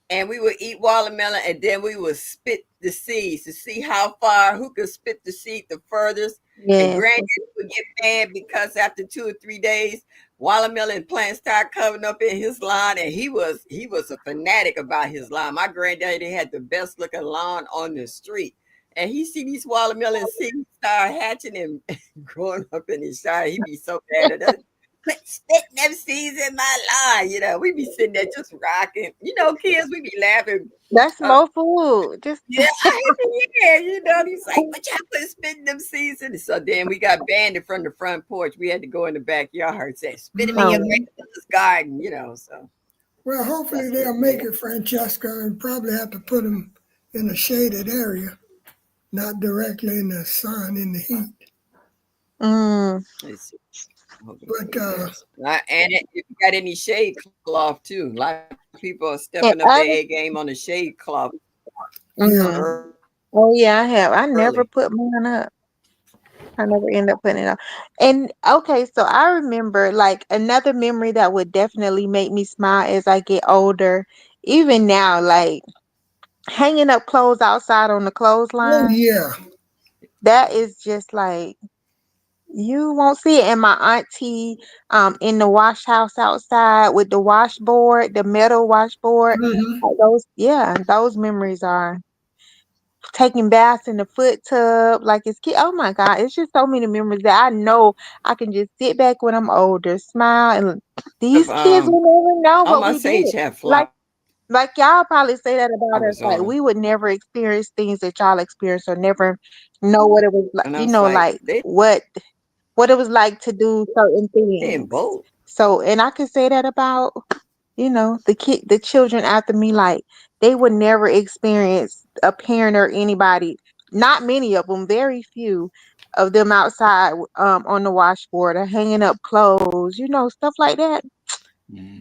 and we would eat watermelon and then we would spit the seeds to see how far who could spit the seed the furthest. And Yes. granddad would get mad because after 2 or 3 days, watermelon plants started coming up in his lawn, and he was a fanatic about his lawn. My granddaddy had the best looking lawn on the street. And he see these watermelon seeds start hatching and growing up in his yard. He'd be so mad at us. Quit spitting them seeds in my lawn. You know, we be sitting there just rocking. You know, kids, we be laughing. That's more food. Just Yeah, yeah, you know, he's like, but y'all quit spitting them seeds in. So then we got banned from the front porch. We had to go in the backyard, say, spit them in your grandmother's garden, you know, so. Well, hopefully they'll make it, Francesca, and probably have to put them in a shaded area, not directly in the sun, in the heat. But and if you got any shade cloth too, a lot of people are stepping up their A game on the shade cloth. Oh yeah, I have. I never put mine up. I never end up putting it up. And okay, so I remember like another memory that would definitely make me smile as I get older, even now, like hanging up clothes outside on the clothesline. oh yeah, That is just like you won't see it. And my auntie in the wash house outside with the washboard, the metal washboard. Those memories are taking baths in the foot tub like it's kid. Oh my God, it's just so many memories that I know I can just sit back when I'm older, smile, and these kids will never know what we did. Like y'all probably say that about us. Like we would never experience things that y'all experienced or never know what it was like. You know, like what it was like to do certain things. So, and I can say that about, you know, the children after me, like they would never experience a parent or anybody, not many of them, very few of them outside on the washboard or hanging up clothes, you know, stuff like that.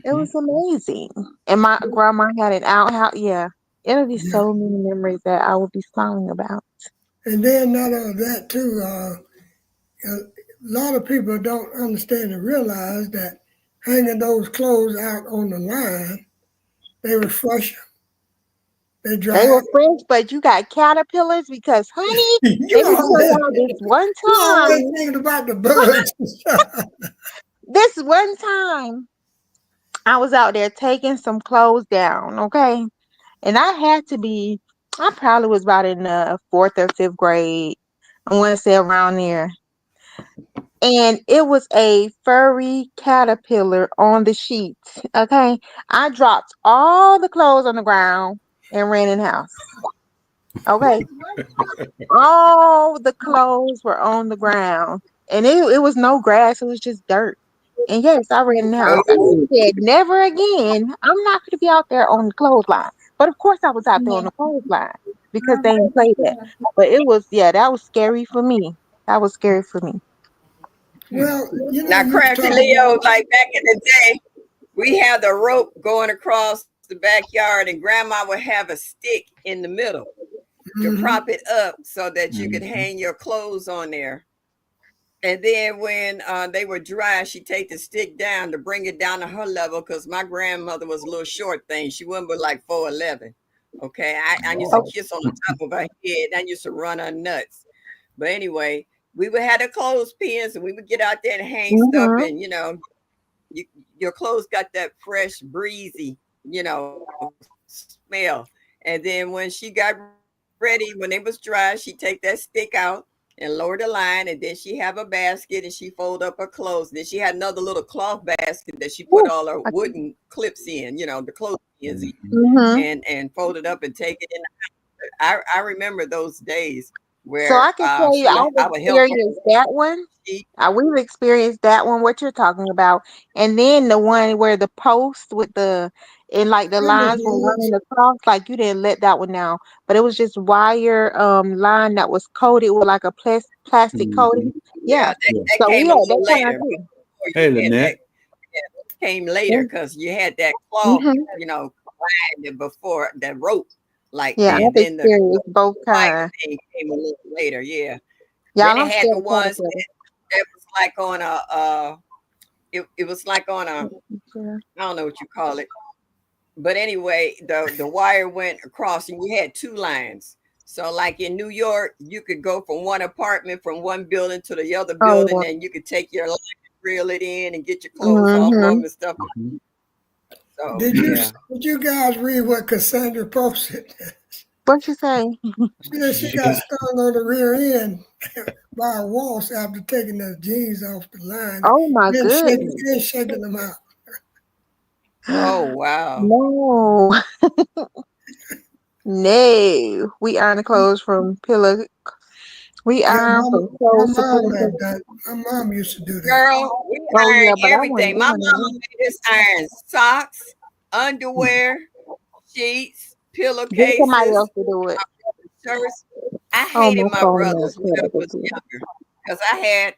It was amazing. And my grandma had an outhouse. Yeah, it'll be so many memories that I will be smiling about. And then not only that too, a lot of people don't understand and realize that hanging those clothes out on the line, they were fresh. They were fresh, but you got caterpillars because, honey, let me tell y'all this one time. You're always thinking about the bugs. This one time, I was out there taking some clothes down, okay? And I probably was about in the 4th or 5th grade. I want to say around there. And it was a furry caterpillar on the sheets, okay? I dropped all the clothes on the ground and ran in the house. Okay. All the clothes were on the ground. And it was no grass, it was just dirt. And yes, I ran in the house. I said, never again. I'm not going to be out there on the clothesline. But of course, I was out there on the clothesline because they didn't play that. But it was, that was scary for me. That was scary for me. Well, you know, now, Crafty Leo, like back in the day, we had the rope going across the backyard, and Grandma would have a stick in the middle to prop it up so that you could hang your clothes on there. And then when they were dry, she'd take the stick down to bring it down to her level because my grandmother was a little short thing. She wasn't but like 4'11". Okay, I used to kiss on the top of her head. I used to run her nuts. But anyway, we would have the clothespins and we would get out there and hang stuff, and you know, your clothes got that fresh, breezy, you know, smell. And then when she got ready, when it was dry, she'd take that stick out and lower the line, and then she have a basket and she fold up her clothes. And then she had another little cloth basket that she put all her wooden clips in, you know, the clothespins and fold it up and take it in. I remember those days where so I can tell you I've experienced that one. We've experienced that one, what you're talking about. And then the one where the post with the like the lines were running across, like you didn't let that one down. But it was just wire line that was coated with like a plastic coating. Yeah. That so came we a had little that later. Hey, Lynette. Came later because you had that cloth, you know, before that rope. Like, yeah, and I've then experienced both kinds. Thing came a little later, yeah. Yeah, then it had the ones that was like on a it was like on a I don't know what you call it. But anyway, the wire went across and you had two lines. So like in New York, you could go from one apartment from one building to the other building, and you could take your line, reel it in and get your clothes off them and stuff. So did you guys read what Cassandra posted? What you say? She said she got stung on the rear end by a wasp after taking the jeans off the line Oh my goodness. and shaking them out. Oh wow. No. No. We iron the clothes from pillow. We Yeah, iron from my clothes to mom pillow. had done. My mom used to do that. Girl, we Oh iron yeah, but I wasn't everything. My doing mama that. made us iron socks, underwear, sheets, Get somebody pillowcases, else to do it. shirts. I Oh, hated my my phone not brothers when I plugged was again. younger because I had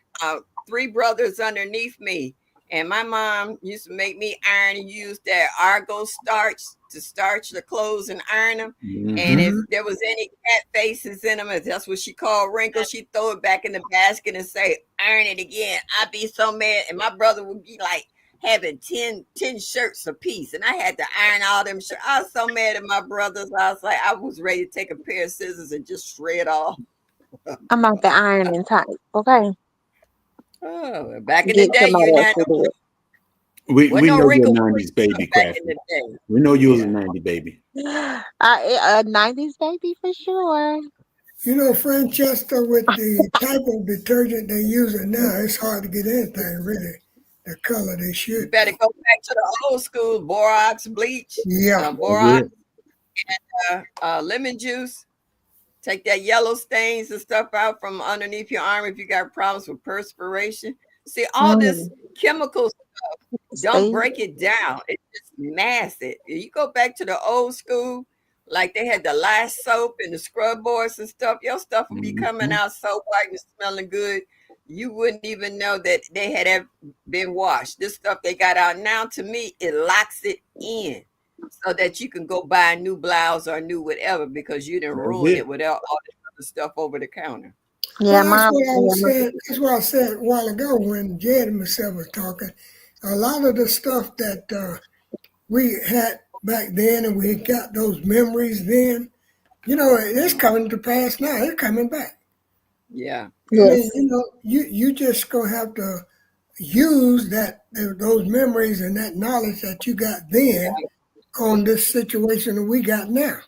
3 brothers underneath me. And my mom used to make me iron and use that Argo starch to starch the clothes and iron them. And if Mm-hmm. there was any cat faces in them, if that's what she called wrinkles, she'd throw it back in the basket and say, iron it again. I'd be so mad. And my brother would be like having 10 shirts apiece. And I had to iron all them shirts. I was so mad at my brothers. I was like, I was ready to take a pair of scissors and just shred off. I'm out the ironing type. Okay. Oh, back in the Get day, you somebody didn't else have to do no, it. wasn't We no know you're a wrinkle free 90s stuff baby, back in Crafty. the day. We know you was a Yeah. 90s baby. A 90s baby for sure. You know, Francesca, with the type of detergent they using now, it's hard to get anything really the color they You should better be. go back to the old school borax bleach, Yeah, That's borax, it. lemon juice. Take that yellow stains and stuff out from underneath your arm if you got problems with perspiration. See, all this Mm, chemical don't stay. break it down. It just masks it. You go back to the old school, like they had the last soap and the scrub boards and stuff. Your stuff would be coming Mhm. out so white and smelling good. You wouldn't even know that they had ever been washed. This stuff they got out now, to me, it locks it in so that you can go buy a new blouse or a new whatever because you didn't That's ruin it it. without all this other stuff over the counter. Yeah, well, that's mom. what I Yeah, was saying. That's what I said a while ago when Jed and myself was talking. A lot of the stuff that we had back then, and we got those memories then. You know, it's coming to pass now. It's coming back. Yeah. I mean, yes. you know, you just gonna have to use those memories and that knowledge that you got then on this situation that we got now.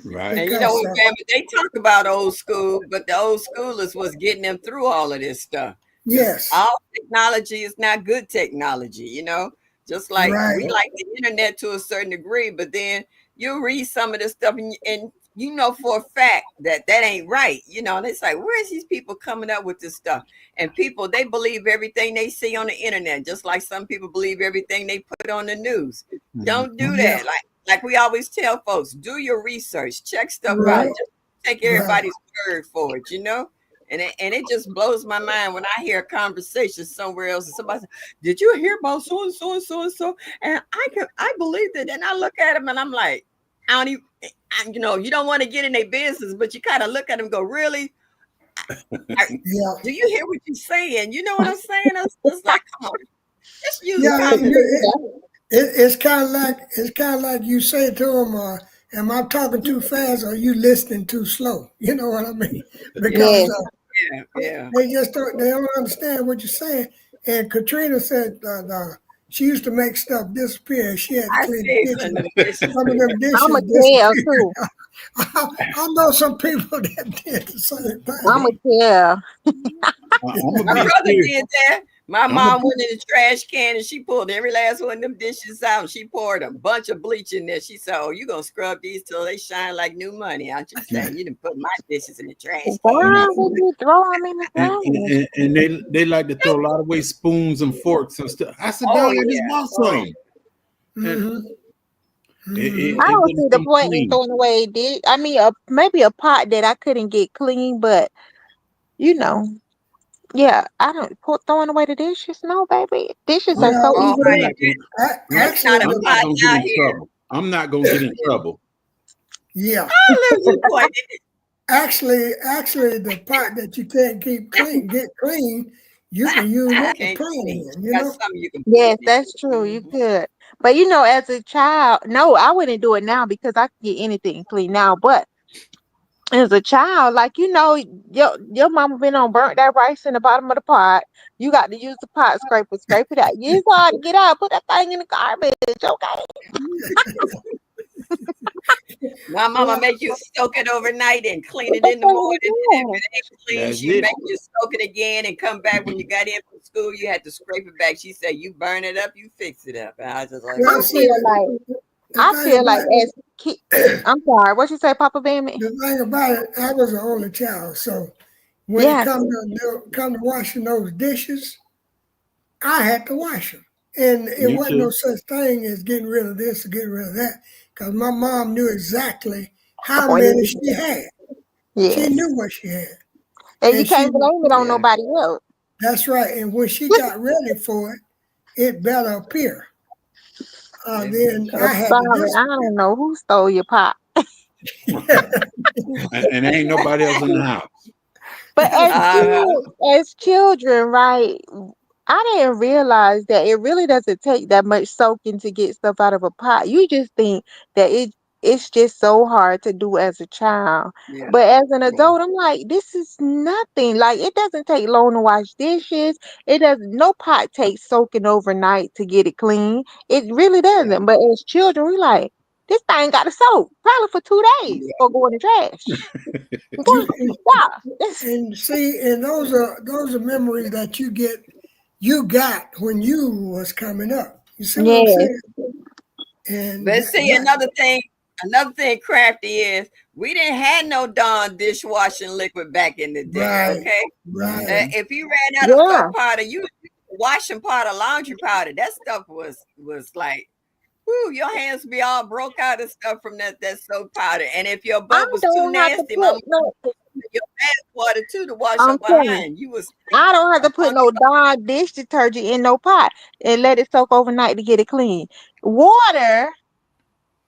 Right. And you know Because what, family? They talk about old school, but the old schoolers was getting them through all of this stuff. Because yes, all technology is not good technology, you know? Just like we right, like the internet to a certain degree, but then you read some of this stuff and you know for a fact that that ain't right, you know? And it's like, where's these people coming up with this stuff? And people, they believe everything they see on the internet, just like some people believe everything they put on the news. Don't do Mhm. yeah, that. Like we always tell folks, do your research, check stuff out. right, Right. Just take right. everybody's word for it, you know? And it just blows my mind when I hear a conversation somewhere else and somebody says, did you hear about so and so and so and so? And I believe it. And I look at them and I'm like, I don't even you know, you don't want to get in their business, but you kind of look at them and go, really? I, Yeah, do you hear what you're saying? You know what I'm saying? It's like, come on, just use yeah. common sense. It's kind of like you say to them, "Am I talking too fast, or are you listening too slow?" You know what I mean? Yeah, Because Yes. yeah. they don't understand what you're saying. And Katrina said she used to make stuff disappear. She had to I clean the saved kitchen. some of them dishes Some of too. them I'm dishes a tell disappeared. too. I know some people that did the same I'm thing. a tell. I'm gonna My be brother serious. did that. My I'm gonna mom went in the trash can and she pulled every last one of them dishes out and she poured a bunch of bleach in there. She said, oh, you gonna scrub these till they shine like new money. I just saying, you didn't put my dishes in the trash can. and I Why would you throw them in the trash? and they like to throw a lot of away spoons and forks and stuff. I said, Oh dog, I just yeah. bought Oh some. yeah. And Hmm. I it don't see wouldn't the come point in clean. throwing away dish. I mean, maybe a pot that I couldn't get clean, but you know, yeah, I don't put throwing away the dishes. No, baby, dishes I'm, are Well, so Oh, easy I'm to. not gonna there's actually, not a I'm not pot gonna get out in here. trouble. I'm not gonna get in trouble. yeah. I lose your point. Actually, the part that you can't get clean, you can use You it to can't pray clean. in. You You got know. something you can put Yes, it that's true. in. You could, but you know, as a child, no, I wouldn't do it now because I can get anything clean now. But as a child, like you know, your mama been on burnt that rice in the bottom of the pot. You got to use the pot scraper, scrape it out. It's hard to get out. Put that thing in the garbage, okay? My mama Yeah. make you soak it overnight and clean it That's in the what we morning. If do. it ain't clean, That's she it. make you soak it again and come back when you got in from school. You had to scrape it back. She said, "You burn it up, you fix it up." And I was just like, Well, I see, feel "Okay." like the thing about as ki I'm sorry, what you say, Papa Bammy? the thing about it, I was the only child, so when it Yes. come to washing those dishes, I had to wash them, and it Me wasn't no too. such thing as getting rid of this or getting rid of that, because my mom knew exactly how When many you- she had. She Yes. knew what she had, And you and she can't blame it on Yeah. nobody else. that's right. And when she got ready for it, it better appear. Then I'm I had to sorry, I disappear. don't know who stole your pot. And ain't nobody else in the house. But as Uh, kids, as children, right? I didn't realize that it really doesn't take that much soaking to get stuff out of a pot. You just think that it's just so hard to do as a child. yeah. But as an Yeah. adult, I'm like, this is nothing. Like it doesn't take long to wash dishes. It does no pot takes soaking overnight to get it clean. It really Yeah. doesn't. But as children, we like, this thing got to soak probably for 2 days Yeah. before going to trash. you Yeah. It's, and see, and those are memories that you got when you was coming up. You see what I'm yes. saying? And But see, another thing crafty is we didn't have no darn dishwashing liquid back in the day. right, Okay. right. If you ran out of Yeah. soap powder, you washing powder, laundry powder. That stuff was like, whoo, your hands be all broke out and stuff from that soap powder. And if your I butt was too don't have to nasty, put mama no. your bath water too to wash I'm up telling you, behind. You was I don't have a to put funky. no Dawn dish detergent in no pot and let it soak overnight to get it clean. Water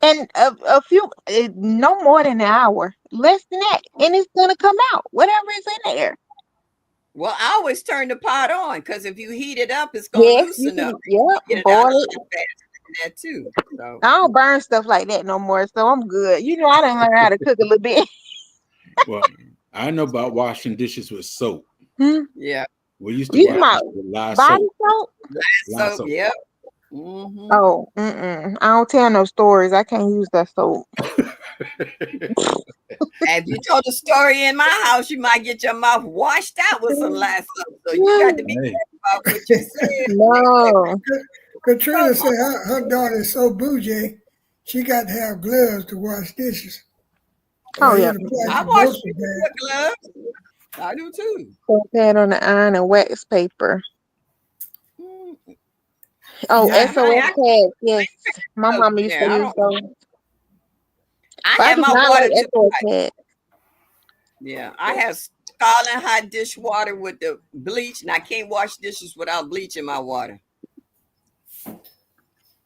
and a few, no more than an hour, less than that, and it's gonna come out. Whatever is in there. Well, I always turn the pot on because if you heat it up, it's gonna Yes, you loosen up. can. Yep, Get it out a boil it. lot faster than that too. So I don't burn stuff like that no more, so I'm good. You know, I done learned how to cook a little bit. Well, I know about washing dishes with soap. Hmm? yeah, We used to You wash my dishes with lye body soap. soap? Lye so soap. yep. Hmm. Oh, mm-mm. I don't tell no stories. I can't use that soap. If you told a story in my house, you might get your mouth washed out with some last soap. So you got to be Hey, careful about what you say. No. Katrina said her daughter is so bougie, she got to have gloves to wash dishes. Oh Or yeah. use a I plastic wash grocery dishes bag. with gloves. I do too. Put that on the iron and wax paper. Mm, Oh, Yeah, honey, SOS I pads. Yes, my gloves mama in used to there. I use don't. those, I but I have do my not water like to SOS pads. yeah. I have scalding hot dishwater with the bleach, and I can't wash dishes without bleach in my water.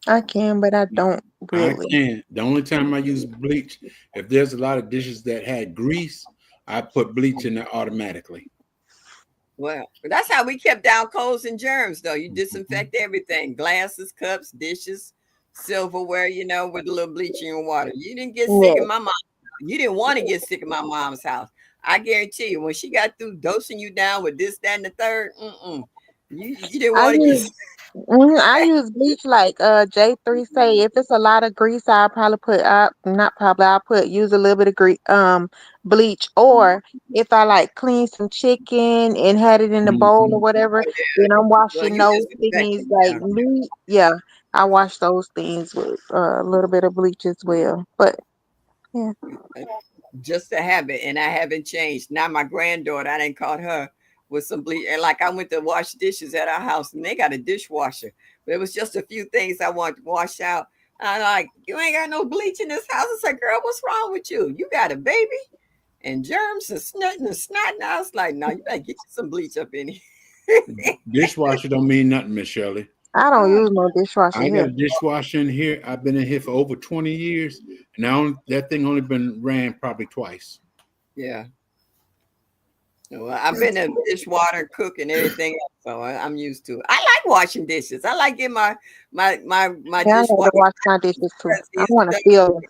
I can, but I don't I really. can. The only time I use bleach, if there's a lot of dishes that had grease, I put bleach in there automatically. Well, that's how we kept down colds and germs, though. You disinfect everything: glasses, cups, dishes, silverware. With a little bleach in your water. You didn't get sick in Yes, my mom. You didn't want to get sick in my mom's house. I guarantee you, when she got through dosing you down with this, that, and the third, you didn't I want to get use sick. I use bleach like J3 say. If it's a lot of grease, I'll probably put not probably I'll put use a little bit of bleach. Or if I like clean some chicken and had it in the bowl or Mhm. whatever, Oh, then I'm well, washing you those disinfect things it. like Yeah. meat. Yeah, I wash those things with a little bit of bleach as well. But yeah. Just a habit, and I haven't changed. Now my granddaughter, I didn't caught her with some bleach, and like I went to wash dishes at our house, and they got a dishwasher, but it was just a few things I wanted to wash out. I'm like, you ain't got no bleach in this house. I said, girl, what's wrong with you? You got a baby and germs and snot and snot. And I was like, no, you better get you some bleach up in here. Dishwasher don't mean nothing, Miss Shirley. I don't use no dishwasher I got here. a dishwasher in here. I've been in here for over 20 years. And that thing only been ran probably twice. Yeah. Well, I've been a dishwater cook and everything else, so I'm used to it. I like washing dishes. I like getting my Yeah, I like to dishwater wash my dishes too. I is want to stuck feel.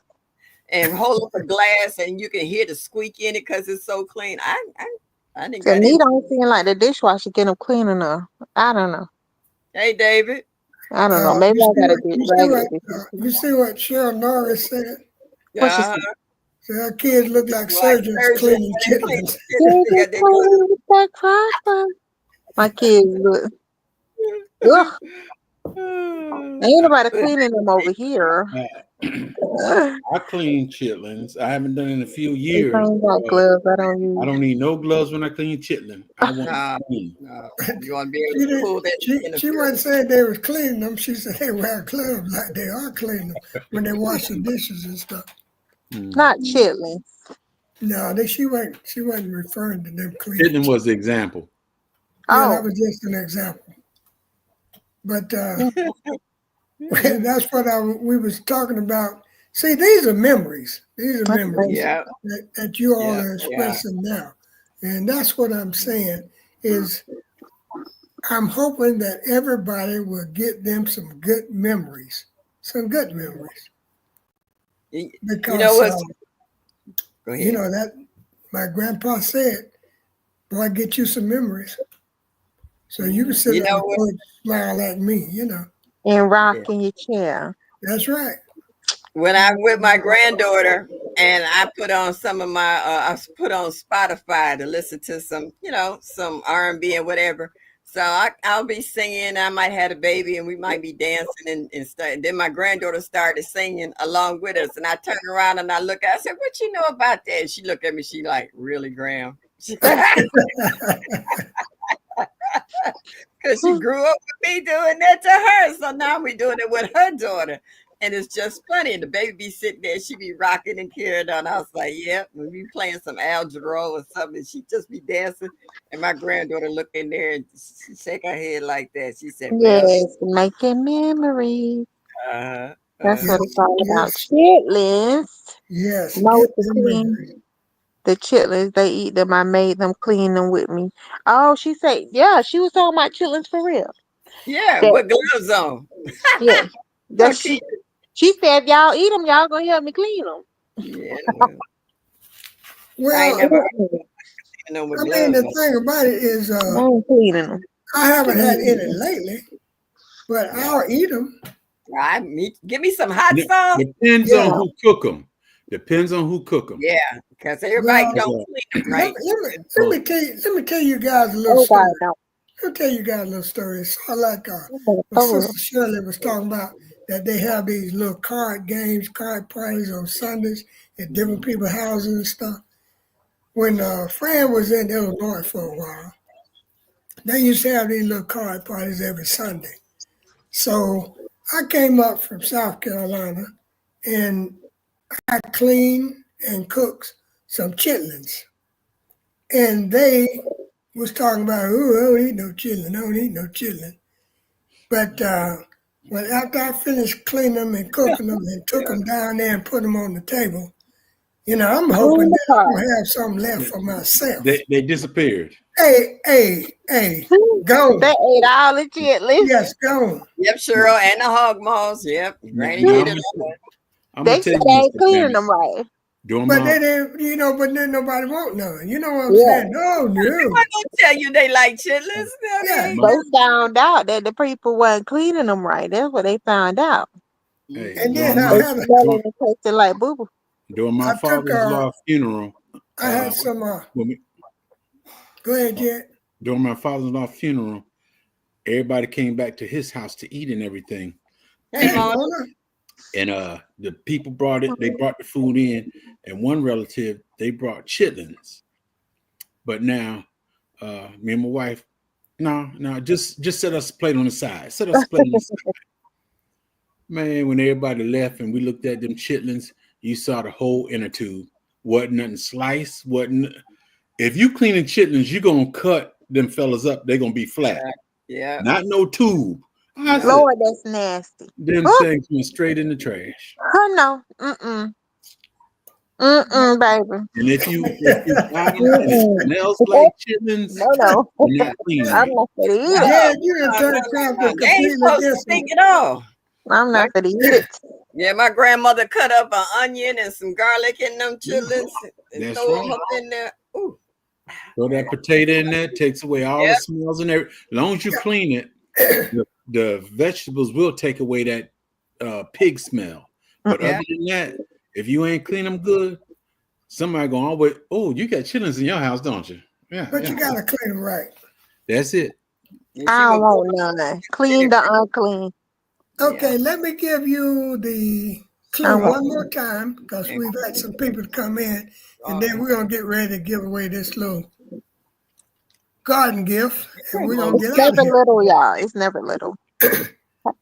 and hold up a glass, and you can hear the squeak in it because it's so clean. I didn't To got me, into. don't seem like the dishwasher get them clean enough. I don't know. Hey, David. I don't know. Maybe you I see gotta what get you see regular what dishes too. you see what Cheryl Norris said. What she Uh-huh. said? So our kids look like Like surgeons surgeons cleaning when they clean chitlins. chitlins. They got their gloves. My kids look. Ugh, ain't nobody cleaning them over here. I clean chitlins. I haven't done it in a few If I years. ain't got gloves, I don't use. I don't need no gloves when I clean chitlin. I want No, it clean. no. You want to be She able to didn't. pull that in the She wasn't saying they was cleaning them. She said they wear gloves like they are cleaning them when they wash the dishes and stuff. Mm. Not chitlins. No, she wasn't referring to them cleaning. Chitlin was the example. Yeah, that Oh, was just an example. But that's what we was talking about. See, these are memories. These are that's memories Yeah, that you all yeah, are expressing now. And that's what I'm saying is I'm hoping that everybody will get them some good memories. Some good memories. You Because know what's? Go you ahead. know that my grandpa said, boy, get you some memories. So you can sit You on know the what? porch and smile at me, you know. and rock in your chair. That's right. When I'm with my granddaughter and I put on some of my, I put on Spotify to listen to some, some R&B and whatever. So I'll be singing. I might have a baby and we might be dancing and stuff. And then my granddaughter started singing along with us. And I turn around and I look at her, I said, what you know about that? And she looked at me. She like, really, Graham? Because she grew up with me doing that to her. So now we're doing it with her daughter. And it's just funny. And the baby be sitting there, she be rocking and carrying on. I was like, yeah, we be playing some Al Jarreau or something. She just be dancing. And my granddaughter look in there and she shake her head like that. She said, well, Yes, making memories. uh, That's what it's all about. yes, Chitlins. yes, No get to them clean. memories. The chitlins, they eat them. I made them clean them with me. Oh, she said, yeah, she was talking about chitlins for real. yeah, That, with gloves on. yeah. That Okay. she said, if y'all eat them, y'all gonna help me clean them. Yeah. I ain't Well, never Mm-mm. seen them with I mean, gloves the on. thing about it is I ain't cleaning them. I haven't had any Mm-mm. lately, but Yeah. I'll eat them. Give me some hot sauce. Depends Yeah. on who cook them. Depends on who cook them. Yeah, because everybody Well, don't clean them right. let me tell you guys a little Oh, story. God, no. I'll tell you guys a little story. So like Oh, my sister Shirley was talking about that they have these little card games, card parties on Sundays at different people's houses and stuff. When Fran was in Illinois for a while, they used to have these little card parties every Sunday. So I came up from South Carolina and I cleaned and cooked some chitlins. And they was talking about, oh, I don't eat no chitlin, I don't eat no chitlin. But when after I finished cleaning them and cooking them and took them down there and put them on the table, you know, I'm hoping in the that I'm car. gonna have something left for myself. They disappeared. Hey, go. They ate all the chitlins. Yes, go. Yep, Cheryl, and the hog maws. Yep, Granny Now, did it all. I'm They gonna tell said you they this, ain't cleaning Sammy. them right. During But my they didn't, you know, but then nobody want none. You know what I'm Yeah. saying? No. I'm not gonna tell you they like chitlins. I Yeah. mean, They found out that the people wasn't cleaning them right. That's what they found out. hey, And then during I my They had smelling and tasting like boo boo. during my I took father-in-law funeral, I had some when we- go ahead, Jet. during my father-in-law funeral, everybody came back to his house to eat and everything. hey, Hey, Mona. Mona. And the people brought it, they brought the food in, and one relative, they brought chitlins. But now, me and my wife, no, just set us a plate on the side. Set us a plate on the side. Man, when everybody left and we looked at them chitlins, you saw the whole inner tube. Wasn't nothing sliced, wasn't. If you cleaning chitlins, you're gonna cut them fellas up, they're gonna be flat. Yeah. Not no tube. I No. said, Lord, that's nasty. them Oh, things went straight in the trash. oh no. Baby. And if you buy it and it smells like chitlins, No. you're not clean I'm right. not gonna eat it. Jet, you done turned something They ain't completely supposed to different. stink at all. I'm not gonna eat it. Yeah, my grandmother cut up an onion and some garlic in them chitlins and That's throw right. them up in there. Ooh. Throw that potato in there, takes away all the Yep. smells and everything. As long as you clean it, the vegetables will take away that pig smell. But Yeah. other than that, If you ain't clean them good, somebody going always, oh, you got chitlins in your house, don't you? Yeah. But yeah. you gotta clean them right. That's it. And she I don't gonna want none. Clean the unclean. Okay, let me give you the clue I want one more time because we've had some people come in, and then we're gonna get ready to give away this little garden gift, and we're gonna It's get out of never here. little, y'all. It's never little.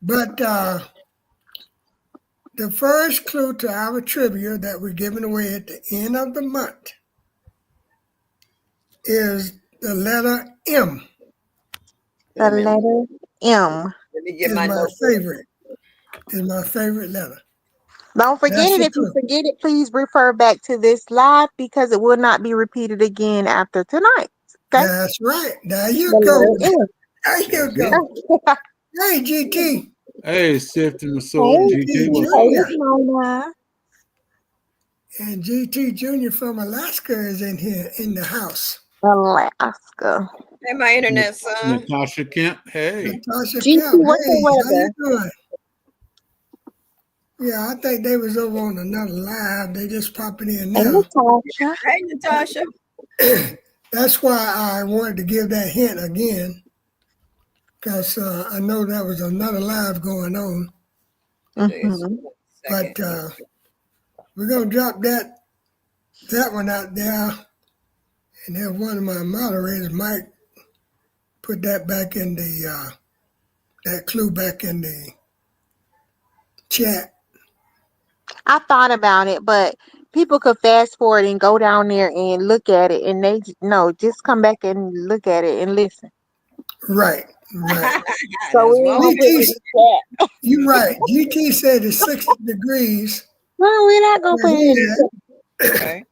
But the first clue to our trivia that we're giving away at the end of the month is the letter M. The letter M. Let me get Is my my notebook. favorite. Is my favorite letter. Don't forget That's it. the If you clue. forget it, please refer back to this live because it will not be repeated again after tonight. Okay? That's right. There you The go. letter There you That's go. M. Hey, GT. Hey, sifting the soul, Hey, GT. What's Junior. up? hey, Mona. And GT Jr. from Alaska is in here in the house. Alaska. Hey, my internet son. Natasha Kemp. Hey. Natasha GT, Kemp. what's the Hey, how you weather? doing? Yeah, I think they was over on another live. They just popping in Hey, now. Natasha. Hey, Natasha. That's why I wanted to give that hint again, because I know that was another live going on. Mm-hmm. But we're gonna drop that one out there, and then one of my moderators might put that back in the that clue back in the chat. I thought about it, but people could fast forward and go down there and look at it, and they no, just come back and look at it and listen. Right, right. So That's we ain't well. gonna put it in the chat. You're right. GT said it's 60 degrees. No, we're not gonna put where it he in the at. Okay.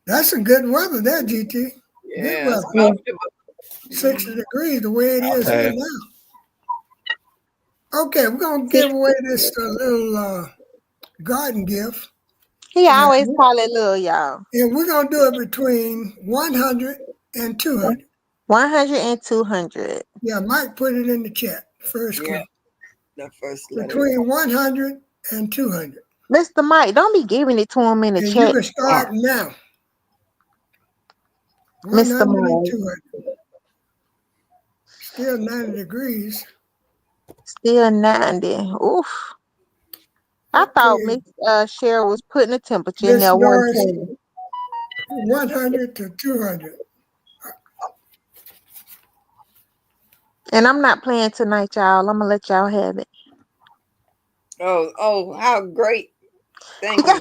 That's some good weather there, GT. Good Yeah, it's weather. comfortable. 60 degrees the way it is here Okay. now. Okay, we're gonna give away this little garden gift, He and, always call it little, y'all. and we're gonna do it between 100 and 200. 100 and 200. Yeah, Mike put it in the chat. First clue. Yeah, the first letter. Between 100 and 200. Mr. Mike, don't be giving it to him in the And you chat. can start now. Mr. 100 and Mike. 200. Still 90 degrees. Still 90. Oof. I thought Okay, Miss Cheryl was putting the temperature in Miss there Norris, 120. 100 to 200. And I'm not playing tonight, y'all. I'm gonna let y'all have it. Oh, how great. Thank you.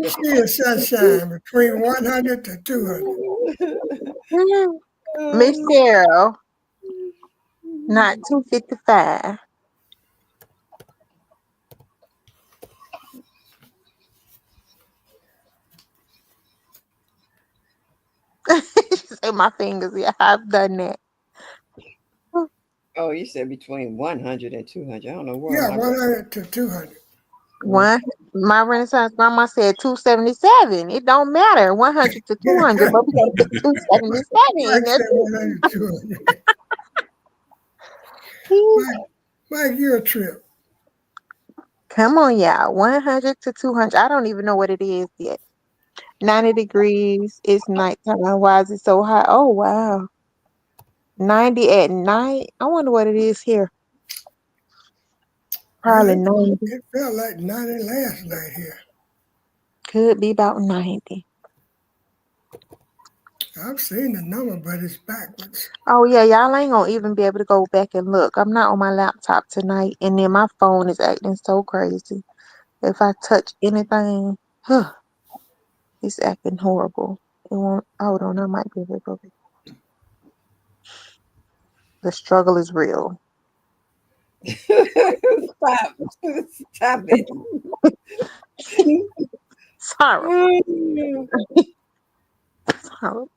Still sunshine between 100 to 200. Miss Cheryl, not 255. She said my fingers. Yeah, I've done that. Oh, you said between 100 and 200. I don't know where Yeah, my 100 to 200. One, my Renaissance grandma said 277. It don't matter, 100 to 200, but we gotta put 277 in Mike there said too. 100 to 200. Mike, you're a trip. Come on, y'all. 100 to 200. I don't even know what it is yet. 90 degrees. It's nighttime. Why is it so hot? Oh, wow. 90 at night. I wonder what it is here. Probably 90. It felt like 90 last night here. Could be about 90. I've seen the number, but it's backwards. Oh, yeah. Y'all ain't gonna even be able to go back and look. I'm not on my laptop tonight. And then my phone is acting so crazy. If I touch anything, it's acting horrible. It won't. Hold on. I might be able to go back. The struggle is real. Stop. Stop it. It's horrible. It's horrible.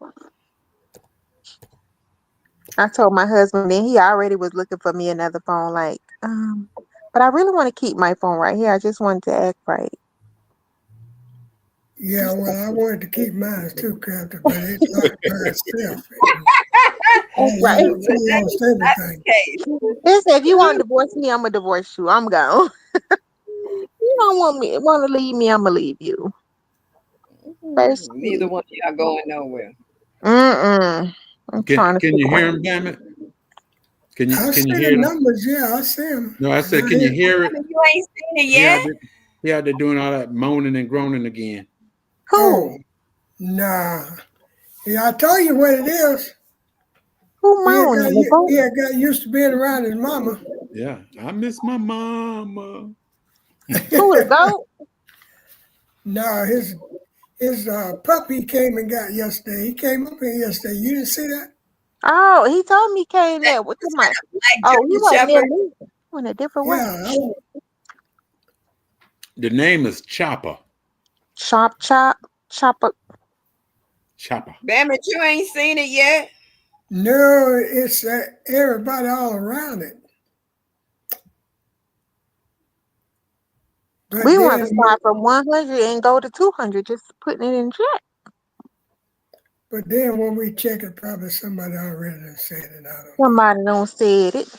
I told my husband then he already was looking for me another phone, like, but I really want to keep my phone right here. I just wanted to act right. Yeah, well, I wanted to keep mine too, Captain, but it's not by itself. Right. We lost everything. Okay. Listen, if you want to divorce me, I'm gonna divorce you. I'm gone. don't want to leave me, I'm gonna leave you. Basically. Neither one of y'all going nowhere. I'm trying to Can you hear him, damn it? Can I you see hear the them? numbers. Yeah, I see them. No, I said, can you hear it? You ain't seen it yet? He out there doing all that moaning and groaning again. Who? Oh, nah. Yeah, I told you what it is. Who moaning? He had got used to being around his mama. Yeah, I miss my mama. Who the goat? Nah, his puppy came and got yesterday. He came up here yesterday. You didn't see that? Oh, he told me he came there. What the my? Oh, he wasn't near me. He went a different way. Yeah. The name is Chopper. Chopper. Chopper. Damn it, you ain't seen it yet? No, it's everybody all around it. But We want to start from 100 and go to 200, just putting it in check. But then when we check it, probably somebody already done said it. I don't know. Somebody don't said it.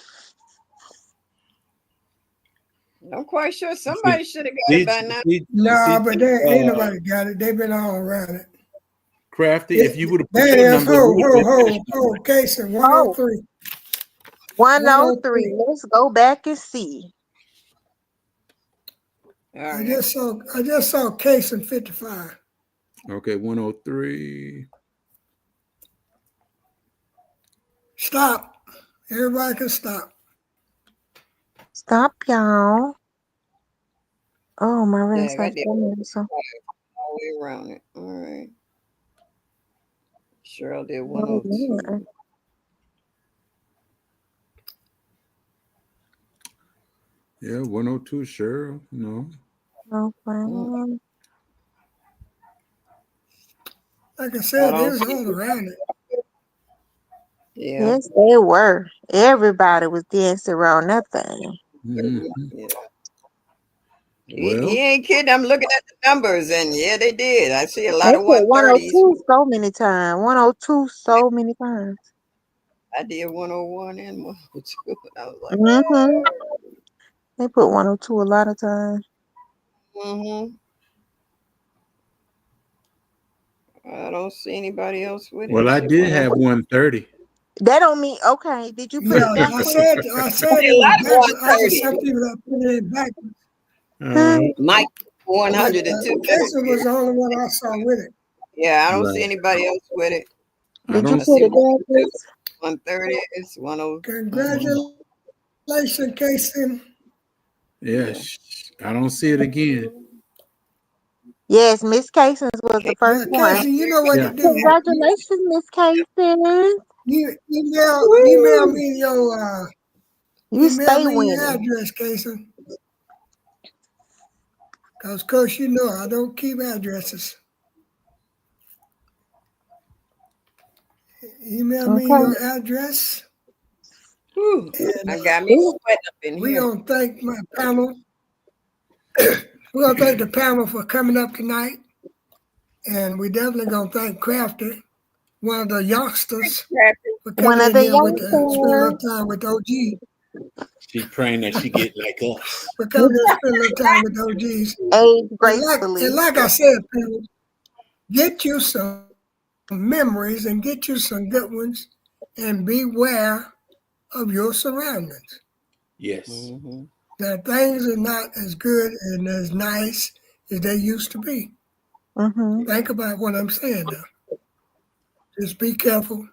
I'm quite sure somebody should have got it by now. No, but ain't nobody got it. They've been all around it. Crafty, if you would have put There your it is. number. Casey, 103. 103. Let's go back and see. I just saw Case in 55. Okay, 103. Stop. Everybody can stop. Stop, y'all. Oh, my ring's Yeah, I like did. so. All the way around it. All right. Cheryl did 102. Yeah, 102, sure. No. Okay. Like I said, they was all around it. Yeah. Yes, they were. Everybody was dancing around that thing. Mm-hmm. Yeah. Well, He ain't kidding. I'm looking at the numbers, and yeah, they did. I see a lot They of put 130s. 102 so many times. 102 so many times. I did 101 and 102. I was like, Mm-hmm. They put 102 a lot of times. mm-hmm. I don't see anybody else with it. well, I did have 130. That don't mean okay. Did you put Yeah, it backwards? I said it was backwards. I just some people that put it backwards. Mike 102. Casey was the only one I saw with it. Yeah, I don't see anybody else with it. Did you put it backwards? 130. It's 10. Congratulations, Casey. Yes, I don't see it again. Yes, Miss Casons was the first one. Casey, you know what to do. Congratulations, Miss Casons. You email me your you stay winning. Your address, Casey. Because, Coach, you know I don't keep addresses. Email me your address. I got me sweating up in here. We're going to thank my panel. We're going to thank the panel for coming up tonight. And we definitely going to thank Crafty, one of the youngsters, for coming in here with spend a little time with OG. She's praying that she get like us. For coming to spend a little time with OGs. Gracefully. Like I said, people, get you some memories and get you some good ones and beware of your surroundings. Yes. Mm-hmm. Now, things are not as good and as nice as they used to be. Mm-hmm. Think about what I'm saying now. Just be careful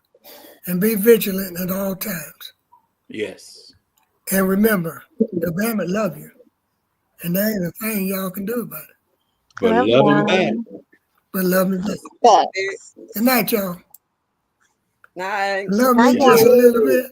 and be vigilant at all times. Yes. And remember, the Bama love you. And there ain't a thing y'all can do about it. But love him back. But love me back. Good night, y'all. Night. Love me just a little bit.